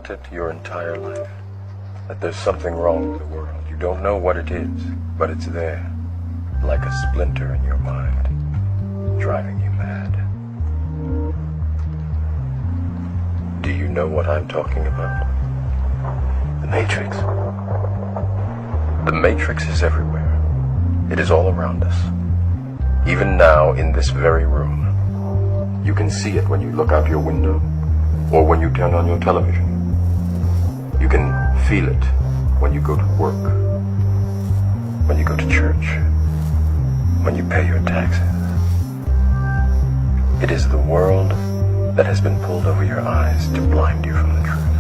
felt it your entire life. That there's something wrong with the world. You don't know what it is, but it's there, like a splinter in your mind, driving you mad. Do you know what I'm talking about? The Matrix. The Matrix is everywhere. It is all around us. Even now, in this very room. You can see it when you look out your window, or when you turn on your television. You can feel it when you go to work, when you go to church, when you pay your taxes. It is the world that has been pulled over your eyes to blind you from the truth.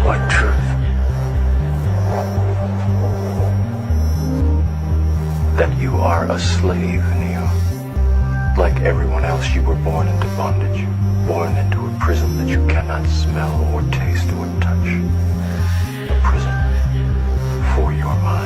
What truth? That you are a slave, Neo. Like everyone else, you were born into bondage, born into a prison that you cannot smell or taste or touch. A prison for your mind.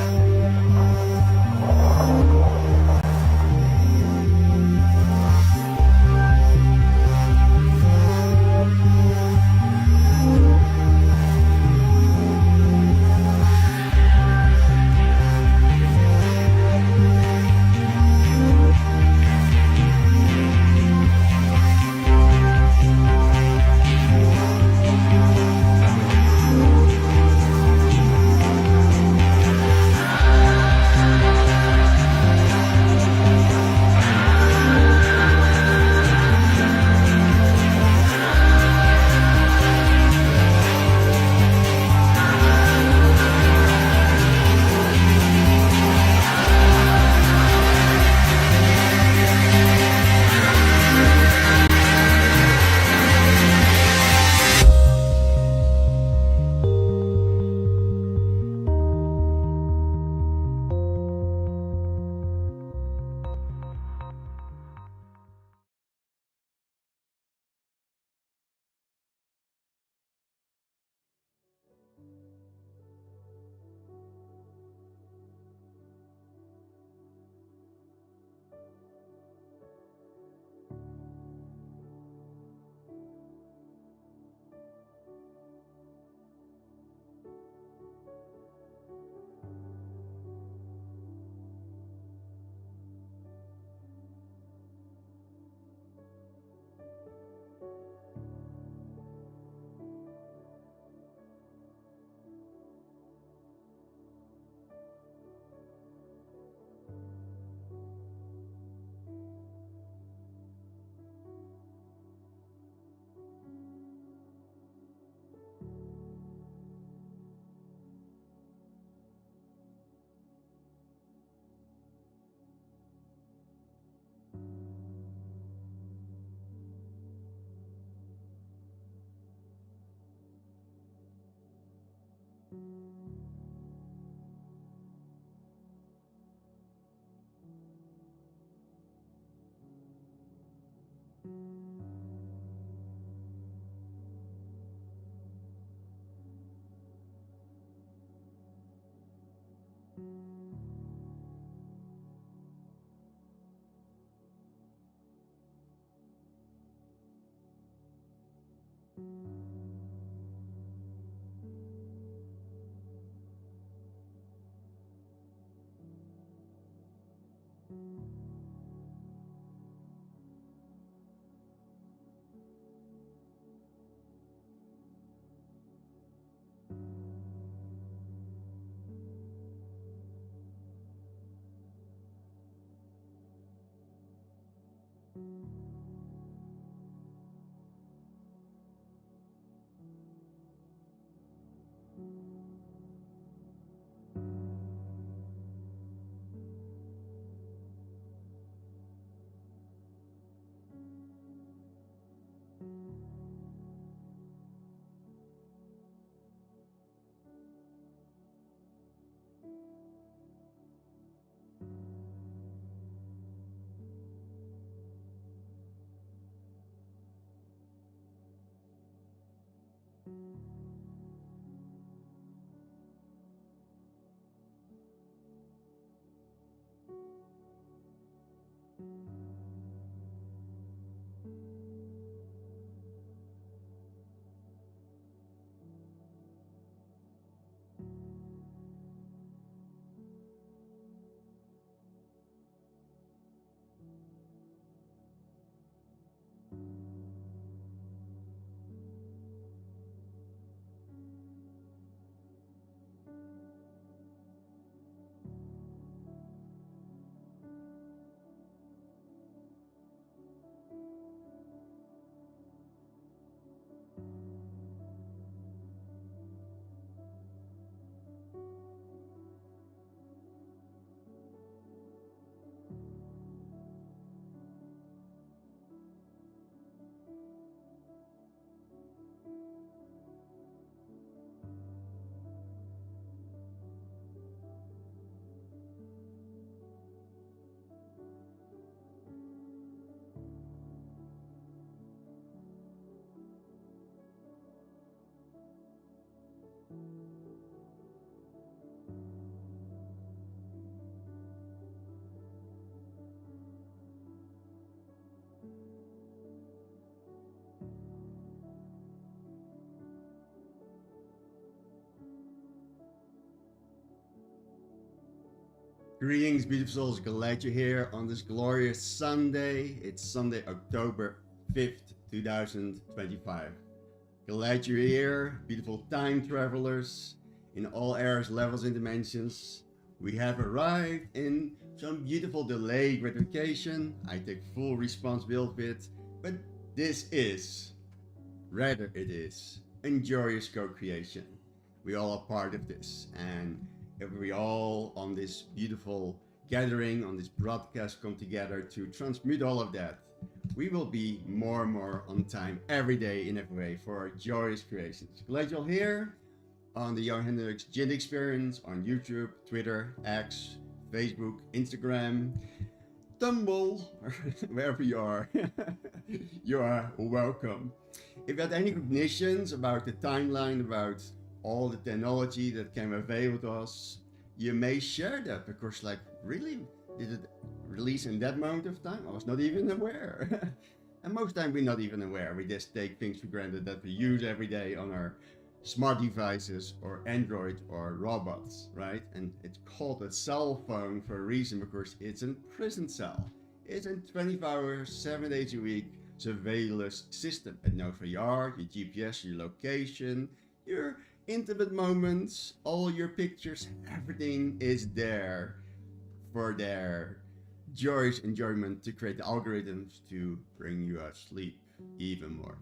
Greetings, beautiful souls. Glad you're here on this glorious Sunday. It's Sunday, October 5th, 2025. Glad you're here, beautiful time travelers in all eras, levels, and dimensions. We have arrived in some beautiful delayed gratification. I take full responsibility of it, but this is, rather, it is, joyous co creation. We all are part of this, and if we all on this beautiful gathering, on this broadcast, come together to transmute all of that, we will be more and more on time every day in every way for our joyous creations. Glad you're here on the Jojan Hendriks Gin Experience on YouTube, Twitter, X, Facebook, Instagram, Tumble, wherever you are. You are welcome. If you had any cognitions about the timeline, about all the technology that came available to us, you may share that, because like, really, did it release in that moment of time? I was not even aware. And most time we're not even aware. We just take things for granted that we use every day on our smart devices or Android or robots, right? And it's called a cell phone for a reason, because it's a prison cell. It's a 24 hours, 7 days a week surveillance system. It knows where you are, your GPS, your location, your intimate moments, all your pictures, everything is there for their joyous enjoyment, to create the algorithms to bring you asleep even more.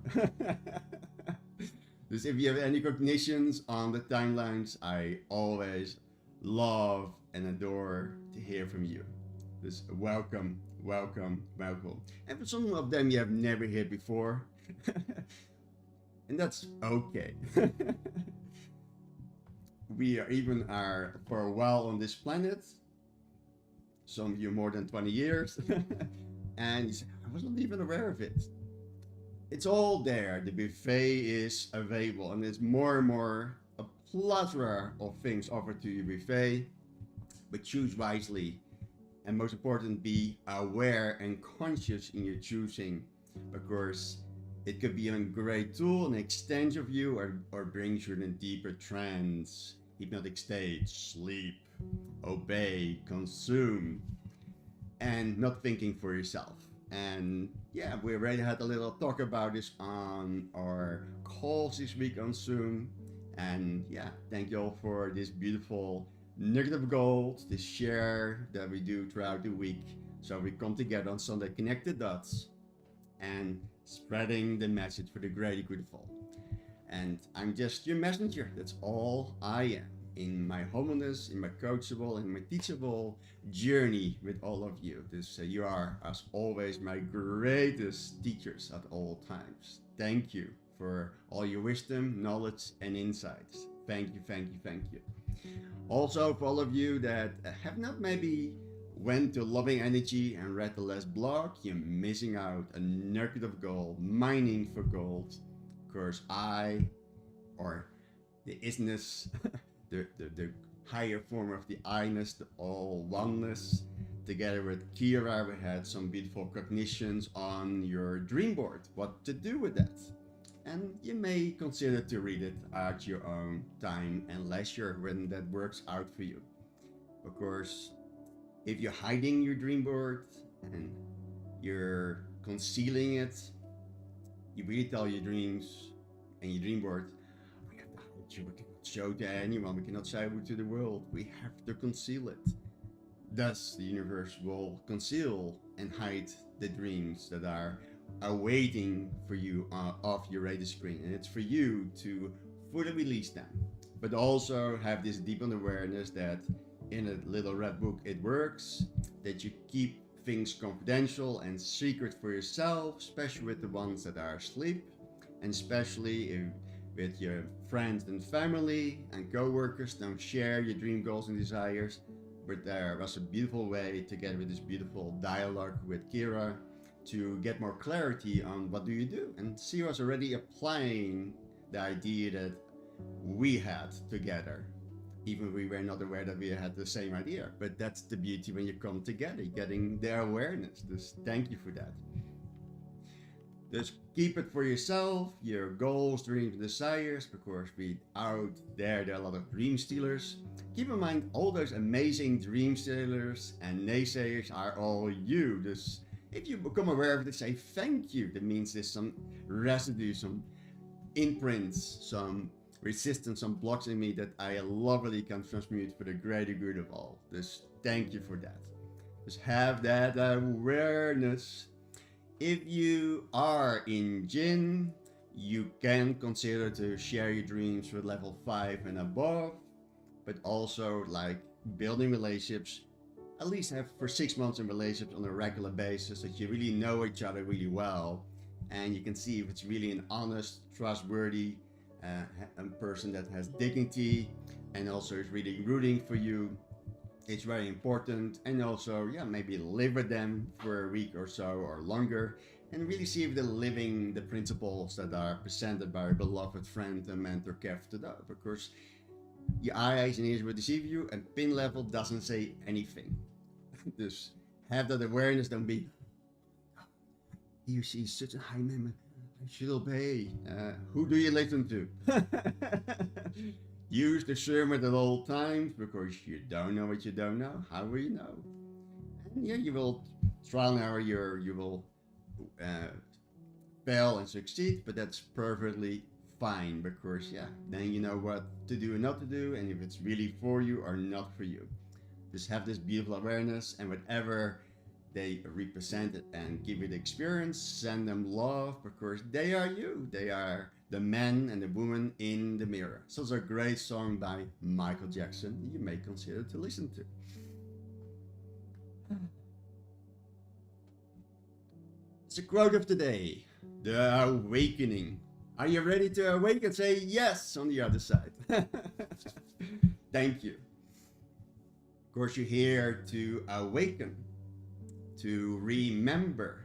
Dus if you have any cognitions on the timelines, I always love and adore to hear from you. Dus welcome, welcome, welcome. And for some of them you have never heard before. And that's okay. We are for a while on this planet. Some of you more than 20 years. And you say, I wasn't even aware of it. It's all there. The buffet is available, and there's more and more a plethora of things offered to your buffet. But choose wisely, and most important, be aware and conscious in your choosing, because it could be a great tool, an extension of you, or brings you in a deeper trance, hypnotic state, sleep, obey, consume, and not thinking for yourself. And yeah, we already had a little talk about this on our calls this week on Zoom. And yeah, thank you all for this beautiful nugget of gold, this share that we do throughout the week. So we come together on Sunday, connect the dots, and spreading the message for the great beautiful. And I'm just your messenger. That's all I am, in my humbleness, in my coachable and my teachable journey with all of you. This you are, as always, my greatest teachers at all times. Thank you for all your wisdom, knowledge, and insights. Thank you, thank you, thank you. Also, for all of you that have not maybe went to Loving Energy and read the last blog, you're missing out a nugget of gold, mining for gold. Of course, or the isness, the higher form of the I-ness, the all oneness, together with Kira, we had some beautiful cognitions on your dream board, what to do with that. And you may consider to read it at your own time and leisure when that works out for you. Of course, if you're hiding your dream board and you're concealing it, you really tell your dreams and your dream board, we have to hide you, we cannot show to anyone, we cannot show it to the world, we have to conceal it. Thus, the universe will conceal and hide the dreams that are awaiting for you off your radar screen, and it's for you to fully release them, but also have this deep awareness that in a little red book it works, that you keep things confidential and secret for yourself, especially with the ones that are asleep, and especially with your friends and family and co-workers. Don't share your dream goals and desires. But there was a beautiful way, together with this beautiful dialogue with Kira, to get more clarity on what do you do. And she was already applying the idea that we had together, even we were not aware that we had the same idea. But that's the beauty when you come together, getting their awareness. Dus thank you for that. Just keep it for yourself, your goals, dreams, desires, because out there are a lot of dream stealers. Keep in mind, all those amazing dream stealers and naysayers are all you. Dus if you become aware of it, say thank you. That means there's some residue, some imprints, some resistance, some blocks in me that I lovely can transmute for the greater good of all. Dus thank you for that. Just have that awareness. If you are in Jinn, you can consider to share your dreams with level 5 and above, but also like building relationships, at least have for 6 months in relationships on a regular basis, that you really know each other really well, and you can see if it's really an honest, trustworthy a person that has dignity and also is really rooting for you. It's very important. And also, yeah, maybe live with them for a week or so or longer and really see if they're living the principles that are presented by our beloved friend and mentor Kev today. Because your eyes and ears will deceive you and pin level doesn't say anything. Just have that awareness. Don't be, you see such a high member, I should obey. Who do you listen to? Use discernment at all times, because you don't know what you don't know. How will you know? And yeah, you will trial and error, you will fail and succeed, but that's perfectly fine, because yeah, then you know what to do and not to do, and if it's really for you or not for you. Just have this beautiful awareness, and whatever they represent it and give you the experience, send them love, because they are you. They are the man and the woman in the mirror. So it's a great song by Michael Jackson that you may consider to listen to. It's a quote of the day: the awakening. Are you ready to awaken? Say yes on the other side. Thank you. Of course, you're here to awaken, to remember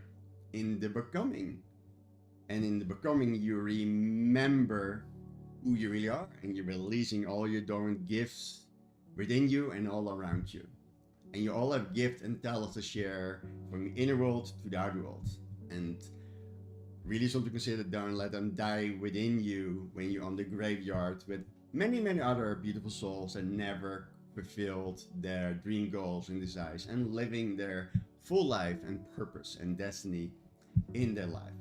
in the becoming. And in the becoming, you remember who you really are, and you're releasing all your dormant gifts within you and all around you. And you all have gifts and talents to share from the inner world to the outer world. And really something to consider, don't let them die within you when you're on the graveyard with many, many other beautiful souls that never fulfilled their dream goals and desires and living their full life and purpose and destiny in their life.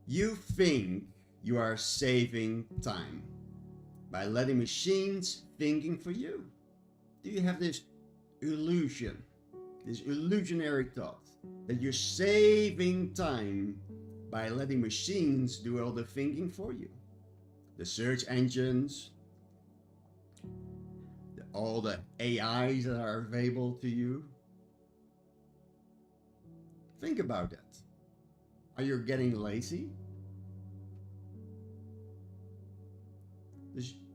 You think you are saving time by letting machines thinking for you. Do you have this illusion, this illusionary thought that you're saving time by letting machines do all the thinking for you? The search engines, all the AIs that are available to you. Think about that. Are you getting lazy?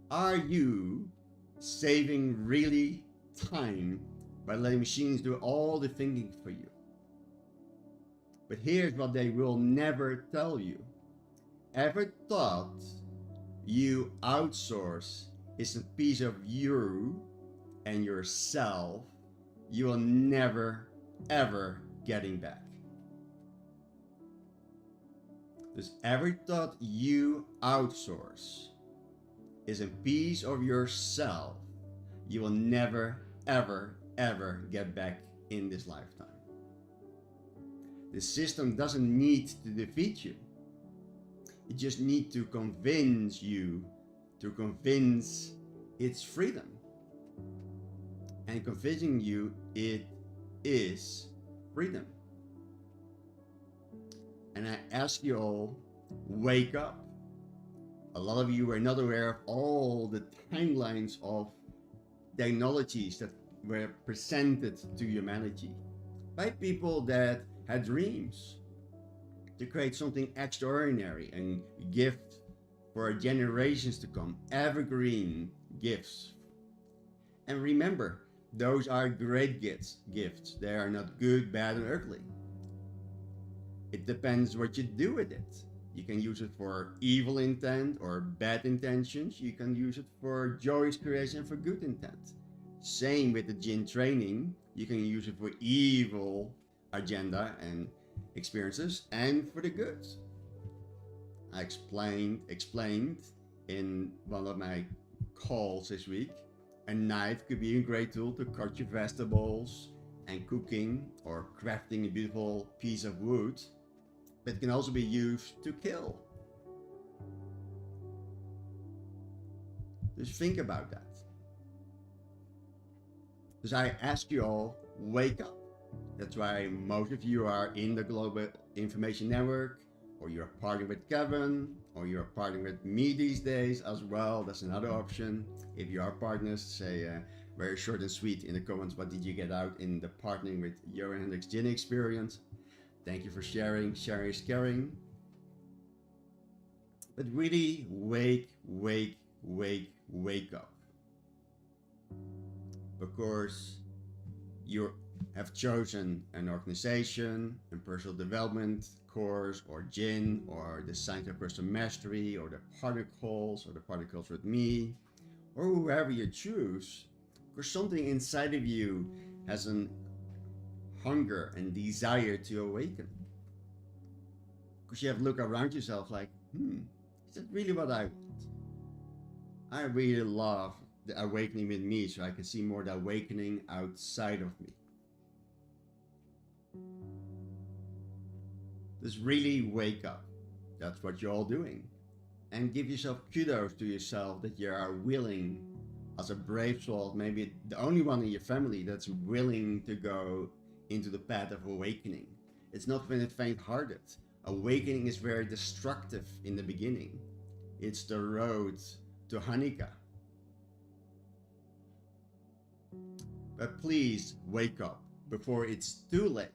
Are you saving really time by letting machines do all the thinking for you? But here's what they will never tell you. Every thought you outsource is a piece of you and yourself you will never ever getting back. Because every thought you outsource is a piece of yourself you will never ever ever get back in this lifetime. The system doesn't need to defeat you. It just needs to convince you to convince its freedom. And convincing you it is freedom. And I ask you all, wake up. A lot of you are not aware of all the timelines of technologies that were presented to humanity by people that had dreams to create something extraordinary and gift for generations to come, evergreen gifts. And remember, those are great gifts. They are not good, bad, and earthly. It depends what you do with it. You can use it for evil intent or bad intentions. You can use it for joyous creation for good intent. Same with the Jinn training. You can use it for evil agenda and experiences and for the good. I explained in one of my calls this week, a knife could be a great tool to cut your vegetables and cooking or crafting a beautiful piece of wood, but it can also be used to kill. Just think about that. Because I ask you all, wake up. That's why most of you are in the Global Information Network, or you're partnering with Kevin, or you're partnering with me these days as well. That's another option. If you are partners, say very short and sweet in the comments, what did you get out in the partnering with Jojan Hendriks Jinn experience? Thank you for sharing. Sharing is caring. But really wake up. Because you have chosen an organization, a personal development course, or Jinn, or the Science of Personal Mastery, or the Particles, or the Particles with me, or whoever you choose, because something inside of you has an hunger and desire to awaken. Because you have to look around yourself like, is that really what I want? I really love the awakening with me, so I can see more the awakening outside of me. Just really wake up. That's what you're all doing. And give yourself kudos to yourself that you are willing, as a brave soul, maybe the only one in your family that's willing to go into the path of awakening. It's not when it's faint-hearted. Awakening is very destructive in the beginning. It's the road to Hanukkah. But please wake up before it's too late.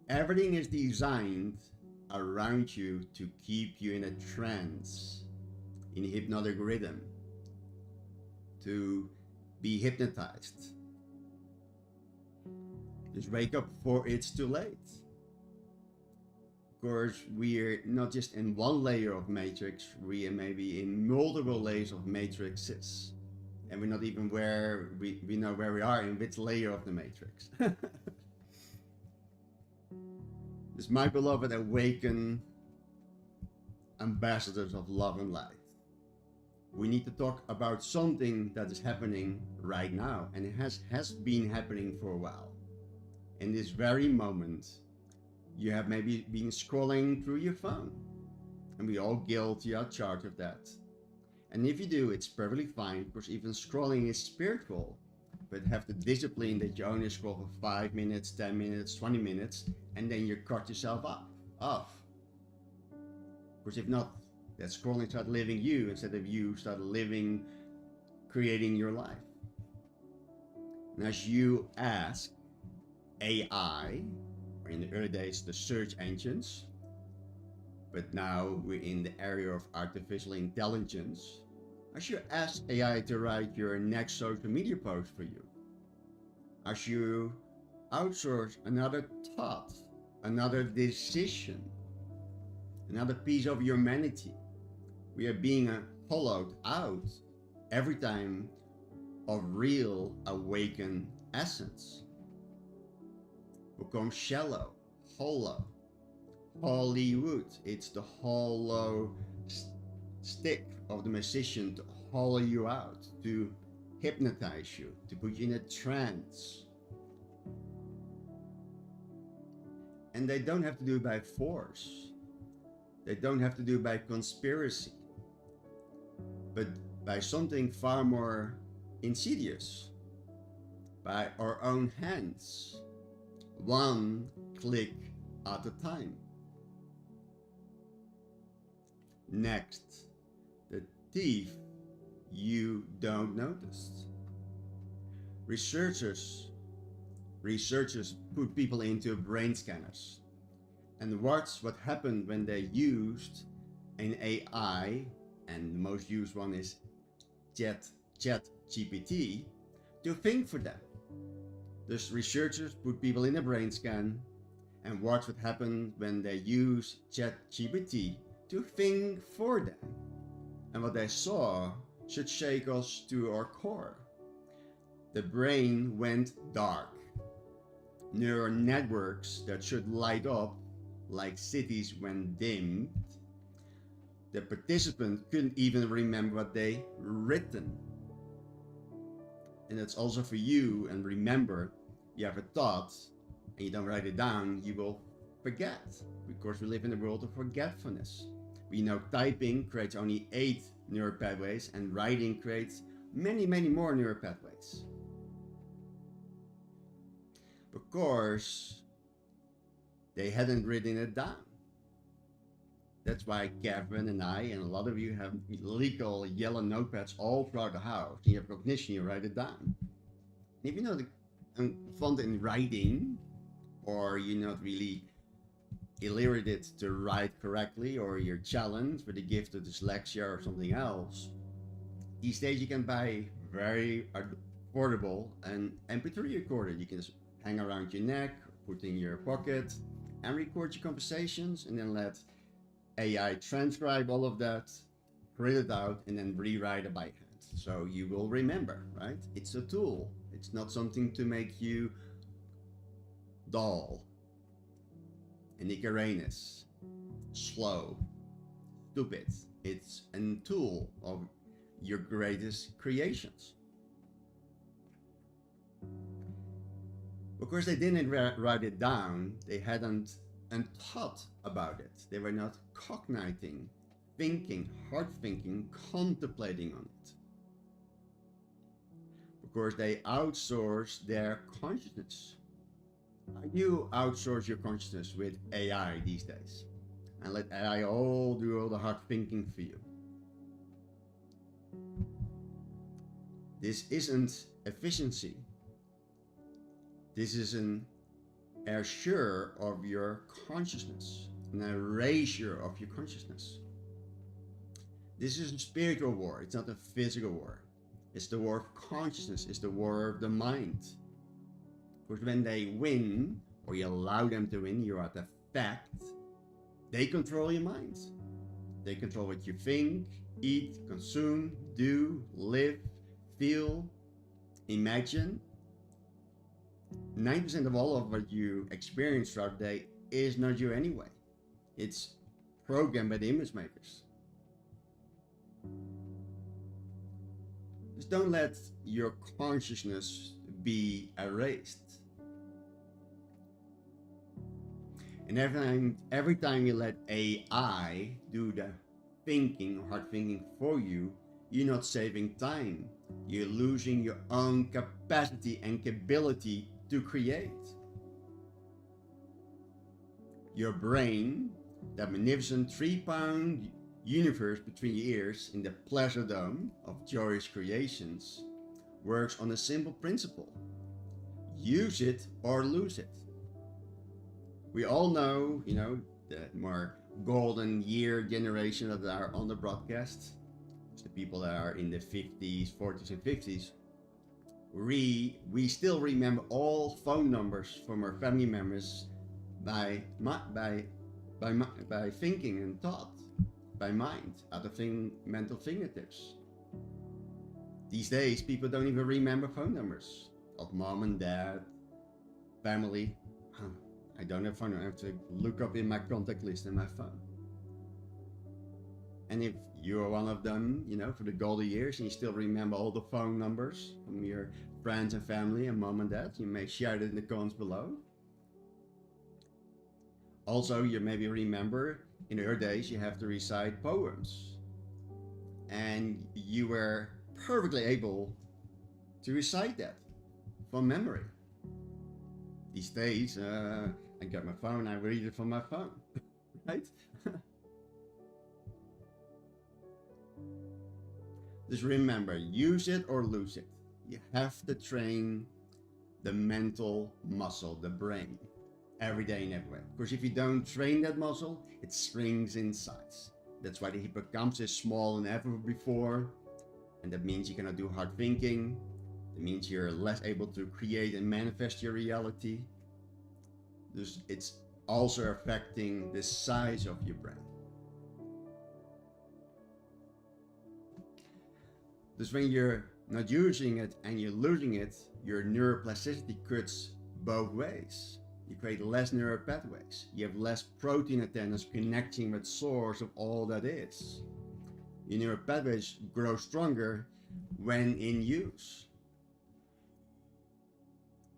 Everything is designed around you to keep you in a trance, in a hypnotic rhythm, to be hypnotized. Just wake up before it's too late. Of course, we're not just in one layer of matrix, we are maybe in multiple layers of matrices. And we're not even where we know where we are, in which layer of the matrix. This, my beloved awakened ambassadors of love and light. We need to talk about something that is happening right now, and it has been happening for a while. In this very moment, you have maybe been scrolling through your phone, and we all guilty are charged of that. And if you do, it's perfectly fine, because even scrolling is spiritual, but have the discipline that you only scroll for 5 minutes, 10 minutes, 20 minutes, and then you cut yourself off. Because if not, that scrolling start living you instead of you start living, creating your life. And as you ask AI, or in the early days the search engines, but now we're in the area of artificial intelligence, as you ask AI to write your next social media post for you, as you outsource another thought, another decision, another piece of humanity, we are being hollowed out every time of real awakened essence. Become shallow, hollow. Hollywood, it's the hollow stick of the musician to hollow you out, to hypnotize you, to put you in a trance. And they don't have to do it by force. They don't have to do it by conspiracy, but by something far more insidious, by our own hands, one click at a time. Next, the thief you don't notice. Researchers put people into brain scanners and watch what happened when they used an AI, and the most used one is ChatGPT, to think for them. Thus, researchers put people in a brain scan and watch what happened when they use ChatGPT to think for them. And what they saw should shake us to our core. the brain went dark. Neural networks that should light up like cities when dimmed. The participant couldn't even remember what they written. And that's also for you. And remember, you have a thought and you don't write it down, you will forget. Because we live in a world of forgetfulness. We know typing creates only 8 neural pathways and writing creates many, many more neural pathways. Because they hadn't written it down. That's why Kevin and I and a lot of you have legal yellow notepads all throughout the house. You have cognition, you write it down. And if you know the font in writing, or you're not really illiterate to write correctly, or you're challenged with a gift of dyslexia or something else, these days you can buy very affordable an MP3 recorder. You can just hang around your neck, put in your pocket, and record your conversations, and then let AI transcribe all of that, print it out, and then rewrite it by hand. So you will remember, right? It's a tool. It's not something to make you dull, and ignoramus, slow, stupid. It's a tool of your greatest creations. Because they didn't write it down, they hadn't thought about it. They were not cogniting, thinking, hard thinking, contemplating on it. Because they outsourced their consciousness. You outsource your consciousness with AI these days, and let AI all do all the hard thinking for you. This isn't efficiency. This is an erasure of your consciousness, an erasure of your consciousness. This is a spiritual war. It's not a physical war. It's the war of consciousness. It's the war of the mind. Because when they win, or you allow them to win, you're at the fact, they control your mind. They control what you think, eat, consume, do, live, feel, imagine. 9% of all of what you experience throughout the day is not you anyway. It's programmed by the image makers. Just don't let your consciousness be erased. And every time you let AI do the thinking, hard thinking for you, you're not saving time. You're losing your own capacity and ability to create. Your brain, that magnificent 3-pound universe between your ears in the pleasure dome of joyous creations, works on a simple principle. Use it or lose it. We all know, the more golden year generation that are on the broadcast. It's the people that are in the 50s, 40s, and 50s. We still remember all phone numbers from our family members by thinking and thought, by mind, out of mental fingertips. These days, people don't even remember phone numbers of mom and dad, family. I don't have phone. I have to look up in my contact list in my phone. And if you're one of them, for the golden years, and you still remember all the phone numbers from your friends and family and mom and dad, you may share it in the comments below. Also, you maybe remember in your days you have to recite poems, and you were perfectly able to recite that from memory. These days, I got my phone, I read it from my phone, right? Just remember, use it or lose it. You have to train the mental muscle, the brain, every day and everywhere. Because if you don't train that muscle, it shrinks in size. That's why the hippocampus is smaller than ever before. And that means you cannot do hard thinking. That means you're less able to create and manifest your reality. It's also affecting the size of your brain. When your not using it and you're losing it, your neuroplasticity cuts both ways. You create less neural pathways. You have less protein antennas connecting with source of all that is. Your neural pathways grow stronger when in use.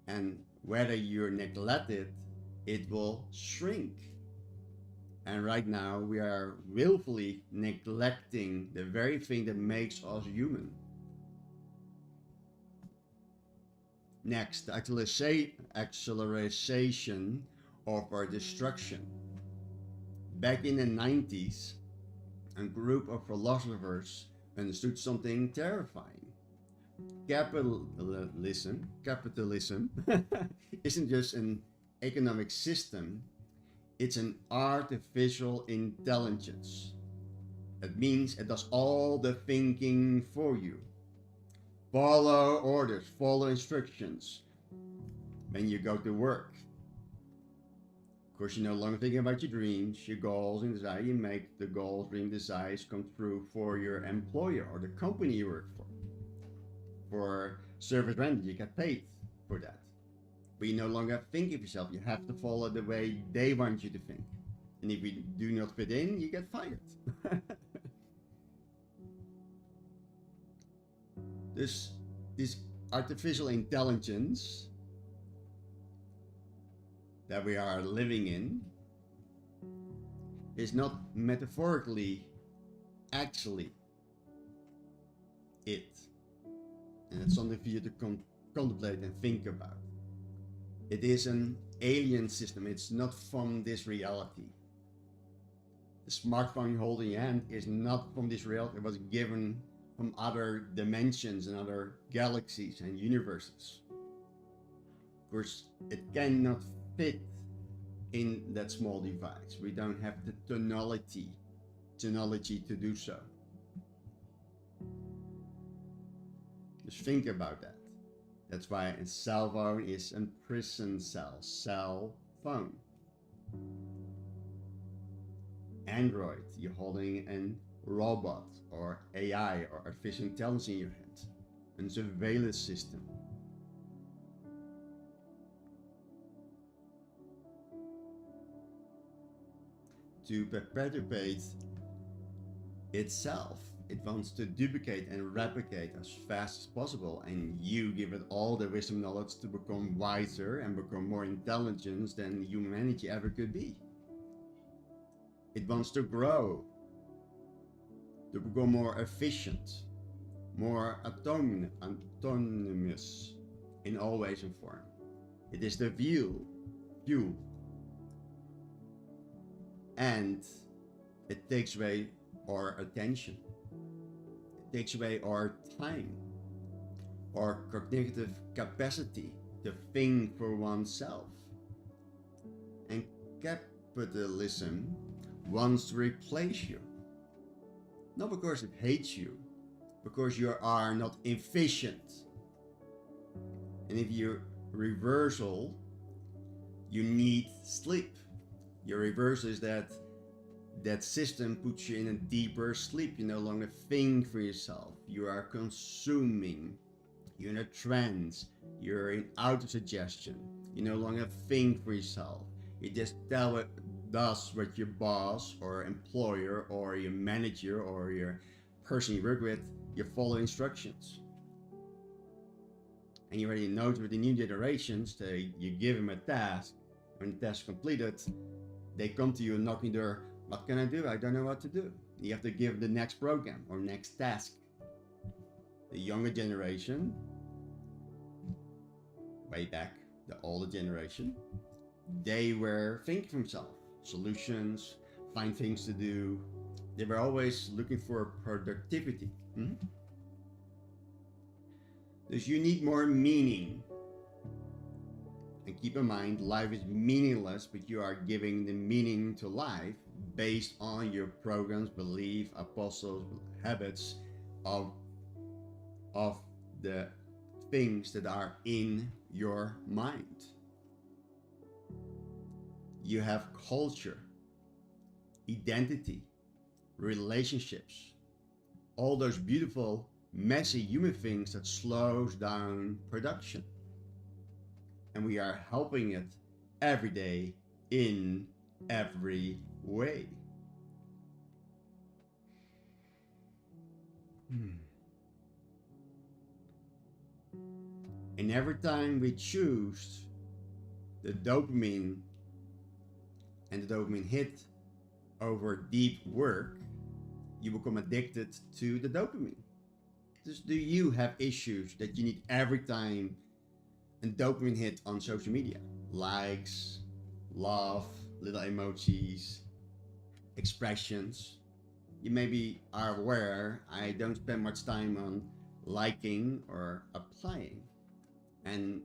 And whether you neglect it, it will shrink. And right now we are willfully neglecting the very thing that makes us human. Next, acceleration of our destruction. Back in the 90s, a group of philosophers understood something terrifying. Capitalism isn't just an economic system, it's an artificial intelligence. It means it does all the thinking for you. Follow orders, follow instructions when you go to work. Of course, you're no longer thinking about your dreams, your goals, and desires. You make the goals, dreams, desires come true for your employer or the company you work for. For service rendered, you get paid for that. But you no longer think of yourself. You have to follow the way they want you to think. And if you do not fit in, you get fired. This artificial intelligence that we are living in is not metaphorically actually it. And it's something for you to contemplate and think about. It is an alien system. It's not from this reality. The smartphone you hold in your hand is not from this reality. It was given from other dimensions and other galaxies and universes. Of course, it cannot fit in that small device. We don't have the tonality to do so. Just think about that. That's why a cell phone is a prison cell phone. Android, you're holding a robot or AI or artificial intelligence in your hand, a surveillance system. To perpetuate itself, it wants to duplicate and replicate as fast as possible, and you give it all the wisdom knowledge to become wiser and become more intelligent than humanity ever could be. It wants to grow, to become more efficient, more autonomous in all ways and form. It is the fuel, and it takes away our attention. It takes away our time, our cognitive capacity to think for oneself. And capitalism wants to replace you. Not because it hates you, because you are not efficient. And if you reversal, you need sleep. Your reversal is that system puts you in a deeper sleep. You no longer think for yourself. You are consuming. You're in a trance. You're in auto-suggestion. You no longer think for yourself. You just does what your boss or employer or your manager or your person you work with, you follow instructions. And you already know with the new generations, you give them a task. When the task is completed, they come to you and knock on your door. What can I do? I don't know what to do. You have to give the next program or next task. The younger generation, way back, the older generation, they were thinking for themselves. Solutions, find things to do. They were always looking for productivity. Dus you need more meaning. And keep in mind, life is meaningless, but you are giving the meaning to life based on your programs, belief, apostles, habits of the things that are in your mind. You have culture, identity, relationships, all those beautiful messy human things that slows down production. And we are helping it every day in every way. And every time we choose the dopamine and the dopamine hit over deep work, you become addicted to the dopamine. Just do you have issues that you need every time a dopamine hit on social media? Likes, love, little emojis, expressions. You maybe are aware I don't spend much time on liking or applying. And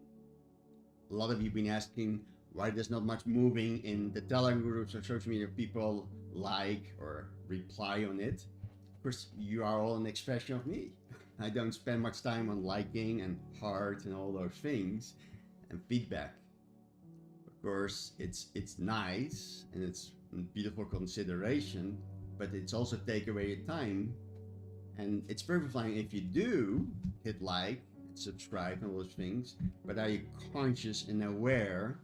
a lot of you have been asking why there's not much moving in the Telegram groups or social media. People like or reply on it. Of course, you are all an expression of me. I don't spend much time on liking and heart and all those things and feedback. Of course, it's nice and it's a beautiful consideration, but it's also take away your time. And it's perfectly fine if you do hit like, subscribe and all those things, but are you conscious and aware,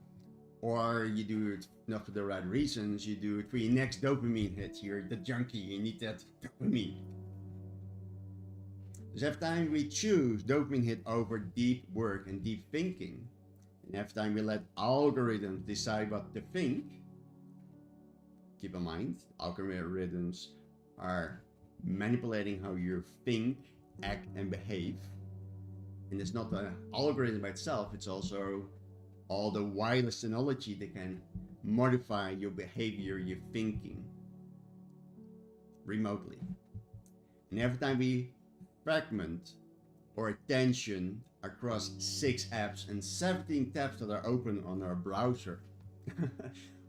or you do it not for the right reasons? You do it for your next dopamine hit. You're the junkie, you need that dopamine. So every time we choose dopamine hit over deep work and deep thinking, and every time we let algorithms decide what to think, keep in mind, algorithms are manipulating how you think, act and behave. And it's not the algorithm by itself, it's also all the wireless technology that can modify your behavior, your thinking remotely. And every time we fragment our attention across 6 apps and 17 tabs that are open on our browser,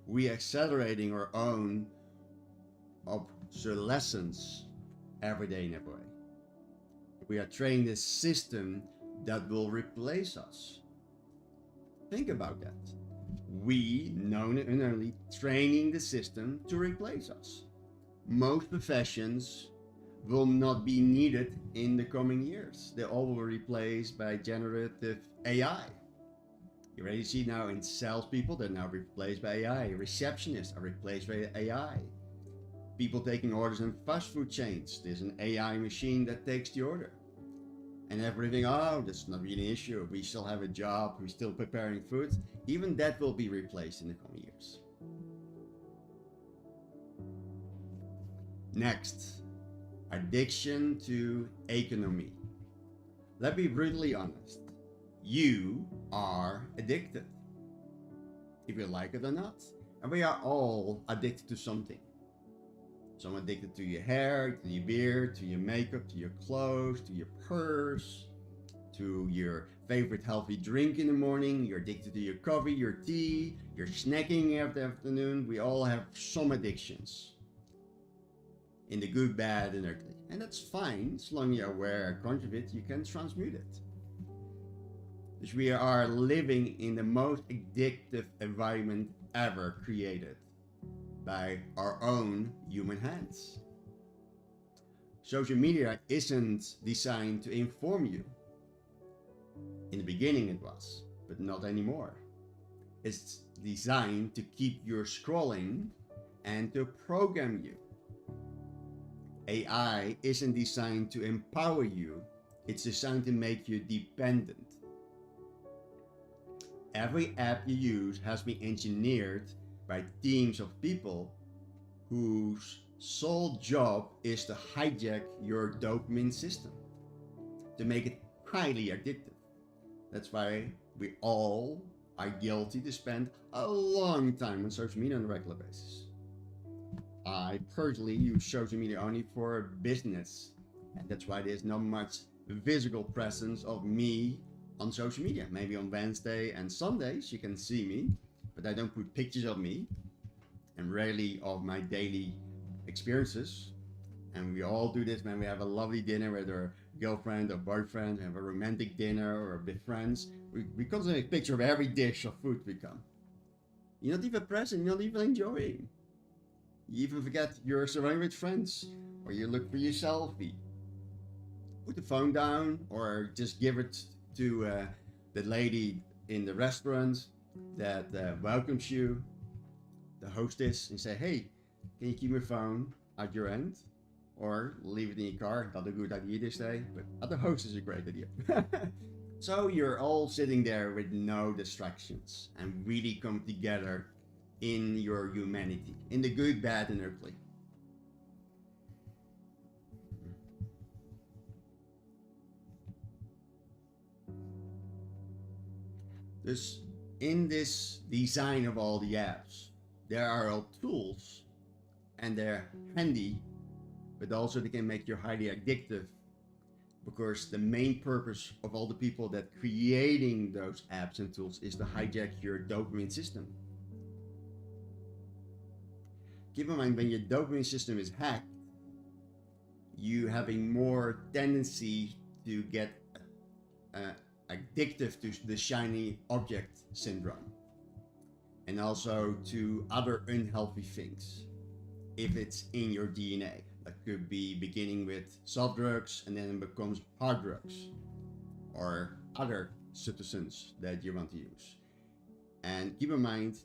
we are accelerating our own obsolescence every day in every way. We are training this system that will replace us. Think about that. We knowingly training the system to replace us. Most professions will not be needed in the coming years. They all will be replaced by generative AI. You already see now in salespeople, they're now replaced by AI. Receptionists are replaced by AI. People taking orders in fast food chains, there's an AI machine that takes the order. And everything, oh, that's not really an issue. We still have a job. We're still preparing food. Even that will be replaced in the coming years. Next, addiction to economy. Let's be brutally honest. You are addicted, if you like it or not. And we are all addicted to something. Some addicted to your hair, to your beard, to your makeup, to your clothes, to your purse, to your favorite healthy drink in the morning. You're addicted to your coffee, your tea, your snacking after the afternoon. We all have some addictions. In the good, bad, and ugly. And that's fine, as long as you're aware and conscious of it, you can transmute it. Because we are living in the most addictive environment ever created by our own human hands. Social media isn't designed to inform you. In the beginning it was, but not anymore. It's designed to keep you scrolling and to program you. AI isn't designed to empower you, it's designed to make you dependent. Every app you use has been engineered by teams of people whose sole job is to hijack your dopamine system, to make it highly addictive. That's why we all are guilty to spend a long time on social media on a regular basis. I personally use social media only for business, and that's why there's not much physical presence of me on social media. Maybe on Wednesday and Sundays you can see me, but I don't put pictures of me, and rarely of my daily experiences. And we all do this when we have a lovely dinner with our girlfriend or boyfriend, have a romantic dinner or with friends. We constantly take a picture of every dish of food we come. You're not even present, you're not even enjoying. You even forget you're surrounded with friends, or you look for your selfie. put the phone down or just give it to the lady in the restaurant that welcomes you, the hostess, and say, hey, can you keep your phone at your end? Or leave it in your car. Not a good idea this day, but at the host is a great idea. So you're all sitting there with no distractions and really come together in your humanity, in the good, bad, and ugly. Dus in this design of all the apps, there are all tools and they're handy, but also they can make you highly addictive, because the main purpose of all the people that creating those apps and tools is to hijack your dopamine system. Keep in mind, when your dopamine system is hacked, you having more tendency to get addictive to the shiny object syndrome, and also to other unhealthy things if it's in your DNA. That could be beginning with soft drugs and then it becomes hard drugs or other substances that you want to use. And keep in mind,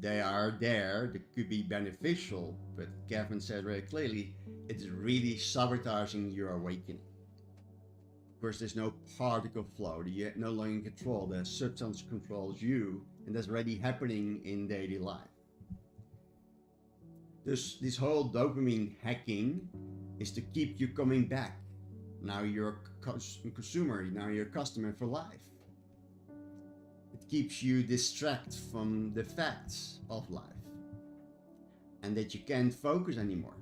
they are there, they could be beneficial, but Kevin said very clearly, it's really sabotaging your awakening. Of course, there's no particle flow, you're no longer in control, the substance controls you, and that's already happening in daily life. This whole dopamine hacking is to keep you coming back. Now you're a consumer, now you're a customer for life. It keeps you distracted from the facts of life and that you can't focus anymore.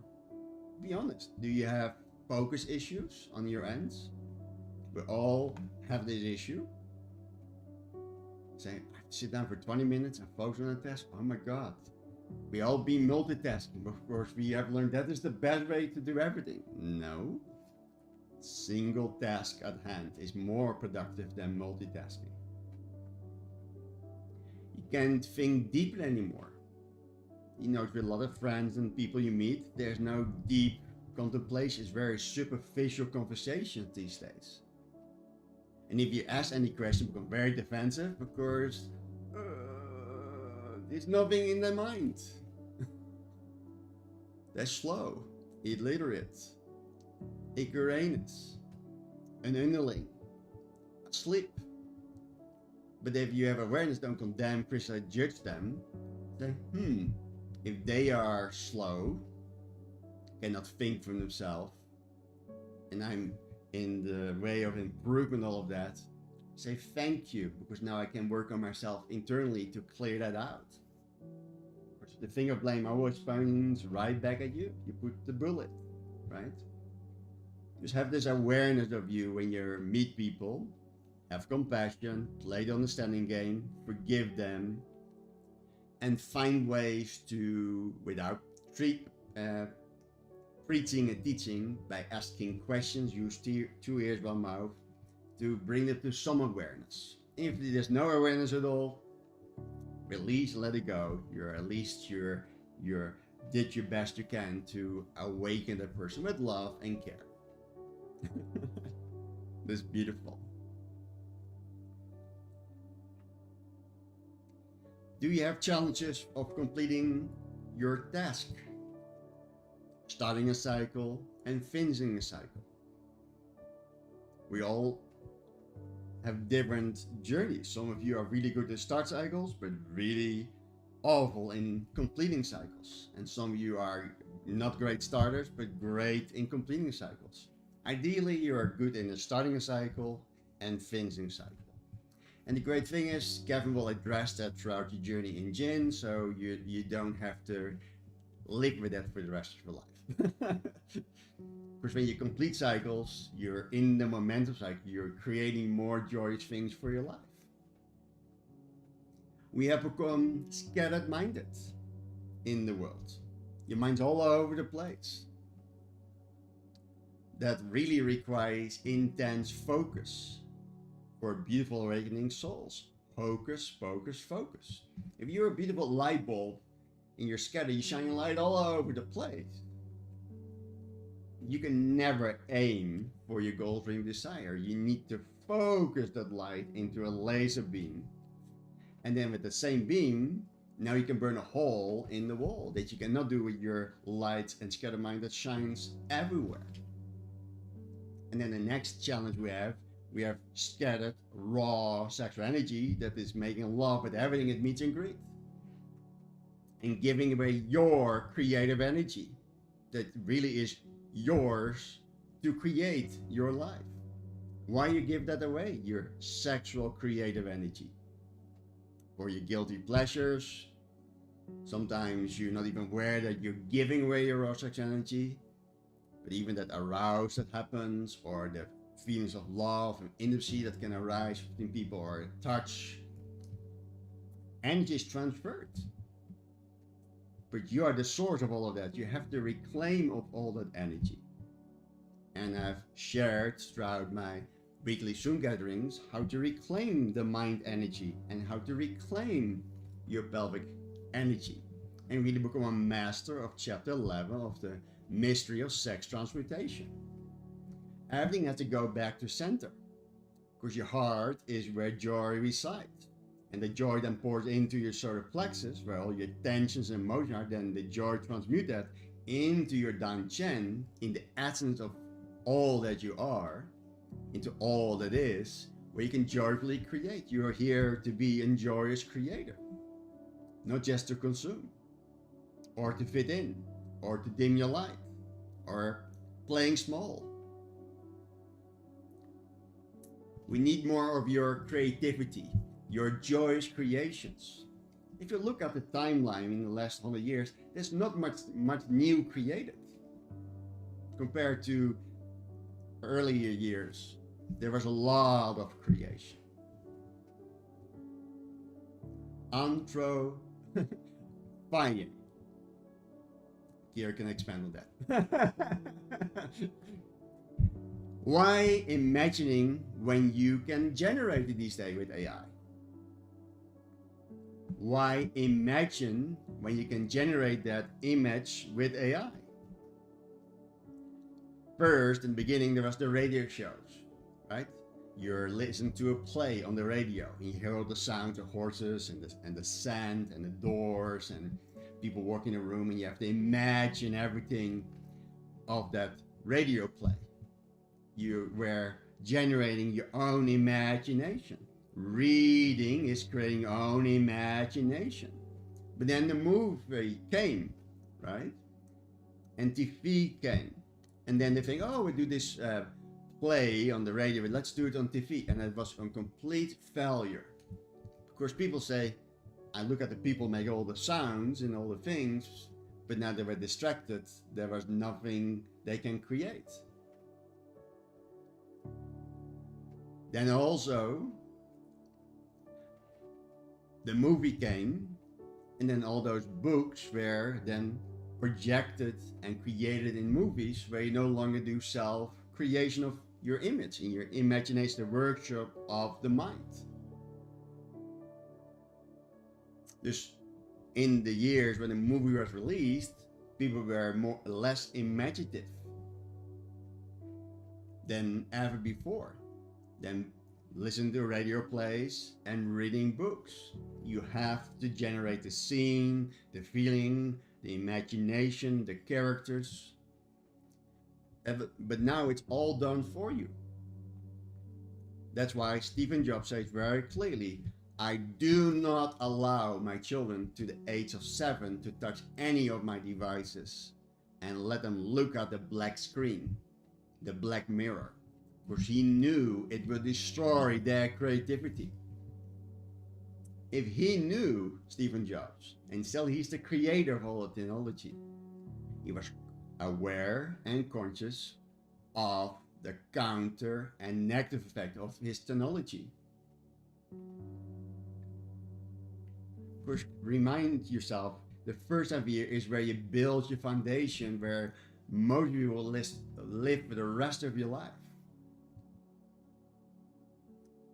Be honest, do you have focus issues on your ends? We all have this issue. Say, I sit down for 20 minutes and focus on a task. Oh my God. We all be multitasking. Of course, we have learned that is the best way to do everything. No. Single task at hand is more productive than multitasking. You can't think deeply anymore. You know, with a lot of friends and people you meet, there's no deep contemplation. It's very superficial conversations these days. And if you ask any question, become very defensive because there's nothing in their mind. They're slow, illiterate, ignoramus, an underling, asleep. But if you have awareness, don't condemn, criticize, judge them. Say, if they are slow, cannot think for themselves, and I'm in the way of improving all of that, say thank you, because now I can work on myself internally to clear that out. The thing of blame always points right back at you. You put the bullet, right? Just have this awareness of you when you meet people. Have compassion, play the understanding game, forgive them, and find ways to, without preaching and teaching, by asking questions, use 2 ears, 1 mouth, to bring them to some awareness. If there's no awareness at all, release, let it go. You're at least you did your best you can to awaken that person with love and care. That's beautiful. Do you have challenges of completing your task? Starting a cycle and finishing a cycle. We all have different journeys. Some of you are really good at start cycles, but really awful in completing cycles. And some of you are not great starters, but great in completing cycles. Ideally, you are good in starting a cycle and finishing a cycle. And the great thing is, Kevin will address that throughout your journey in Jin, so you don't have to live with that for the rest of your life. Because when you complete cycles, you're in the momentum cycle, you're creating more joyous things for your life. We have become scattered minded in the world. Your mind's all over the place. That really requires intense focus for beautiful awakening souls. Focus, focus, focus. If you're a beautiful light bulb in your scatter, you shine your light all over the place. you can never aim for your goal, dream, desire. You need to focus that light into a laser beam. And then with the same beam, now you can burn a hole in the wall that you cannot do with your light and scatter mind that shines everywhere. And then the next challenge we have scattered raw sexual energy that is making love with everything it meets and greets. And giving away your creative energy that really is yours to create your life. Why you give that away? Your sexual creative energy. For your guilty pleasures. Sometimes you're not even aware that you're giving away your raw sexual energy. But even that arouse that happens, or the feelings of love and intimacy that can arise between people, or touch. Energy is transferred. But you are the source of all of that. You have to reclaim of all that energy. And I've shared throughout my weekly Zoom gatherings how to reclaim the mind energy and how to reclaim your pelvic energy. And really become a master of chapter 11 of the mystery of sex transmutation. Everything has to go back to center. Because your heart is where joy resides. And the joy then pours into your solar plexus, where all your tensions and emotions are. Then the joy transmutes that into your Dan Chen, in the essence of all that you are, into all that is, where you can joyfully create. You are here to be a joyous creator, not just to consume, or to fit in, or to dim your light, or playing small. We need more of your creativity, your joyous creations. If you look at the timeline in the last 100 years, there's not much new created. Compared to earlier years, there was a lot of creation. Fire. Here can expand on that. Why imagining when you can generate it these days with AI? Why imagine when you can generate that image with AI? First, in the beginning, there was the radio shows, right? You're listening to a play on the radio, and you hear all the sounds of horses and the sand and the doors and people walking in a room, and you have to imagine everything of that radio play. You were generating your own imagination. Reading is creating your own imagination. But then the movie came, right? And TV came. And then they think, oh, we do this play on the radio, but let's do it on TV. And it was a complete failure. Of course, people say, I look at the people make all the sounds and all the things, but now they were distracted. There was nothing they can create. Then also, the movie came, and then all those books were then projected and created in movies, where you no longer do self-creation of your image, in your imagination, the workshop of the mind. Dus in the years when the movie was released, people were less imaginative than ever before. Then listen to radio plays and reading books. You have to generate the scene, the feeling, the imagination, the characters. But now it's all done for you. That's why Stephen Jobs says very clearly, I do not allow my children to the age of 7 to touch any of my devices and let them look at the black screen, the black mirror, because he knew it would destroy their creativity. If he knew, Stephen Jobs, and still he's the creator of all the technology, he was aware and conscious of the counter and negative effect of his technology. First, remind yourself, the first half year is where you build your foundation, where most of you will live for the rest of your life.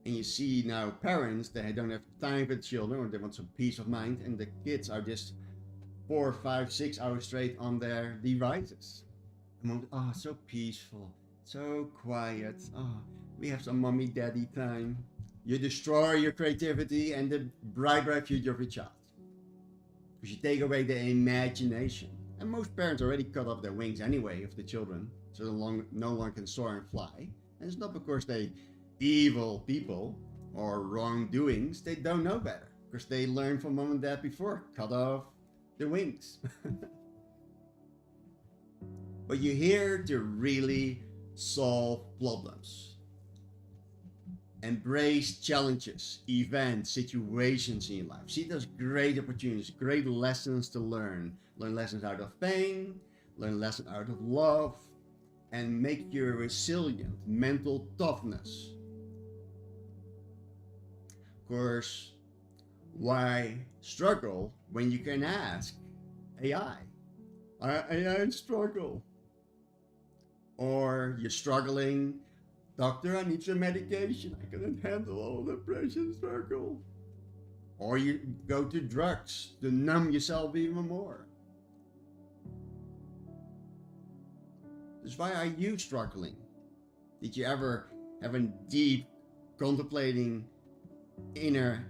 And you see now parents that don't have time for the children, or they want some peace of mind, and the kids are just 4, 5, 6 hours straight on their devices. Oh, so peaceful, so quiet. Oh, we have some mommy daddy time. You destroy your creativity and the bright future of your child. Because you take away the imagination. And most parents already cut off their wings anyway of the children, so no longer can soar and fly. And it's not because they evil people or wrongdoings, they don't know better. Because they learned from mom and dad before, cut off the wings. But you're here to really solve problems. Embrace challenges, events, situations in your life. See those great opportunities, great lessons to learn. Learn lessons out of pain, learn lessons out of love, and make you resilient, mental toughness. Of course, why struggle when you can ask AI? I struggle. Or you're struggling, doctor, I need some medication. I couldn't handle all the pressure struggle. Or you go to drugs to numb yourself even more. That's why are you struggling? Did you ever have a deep contemplating inner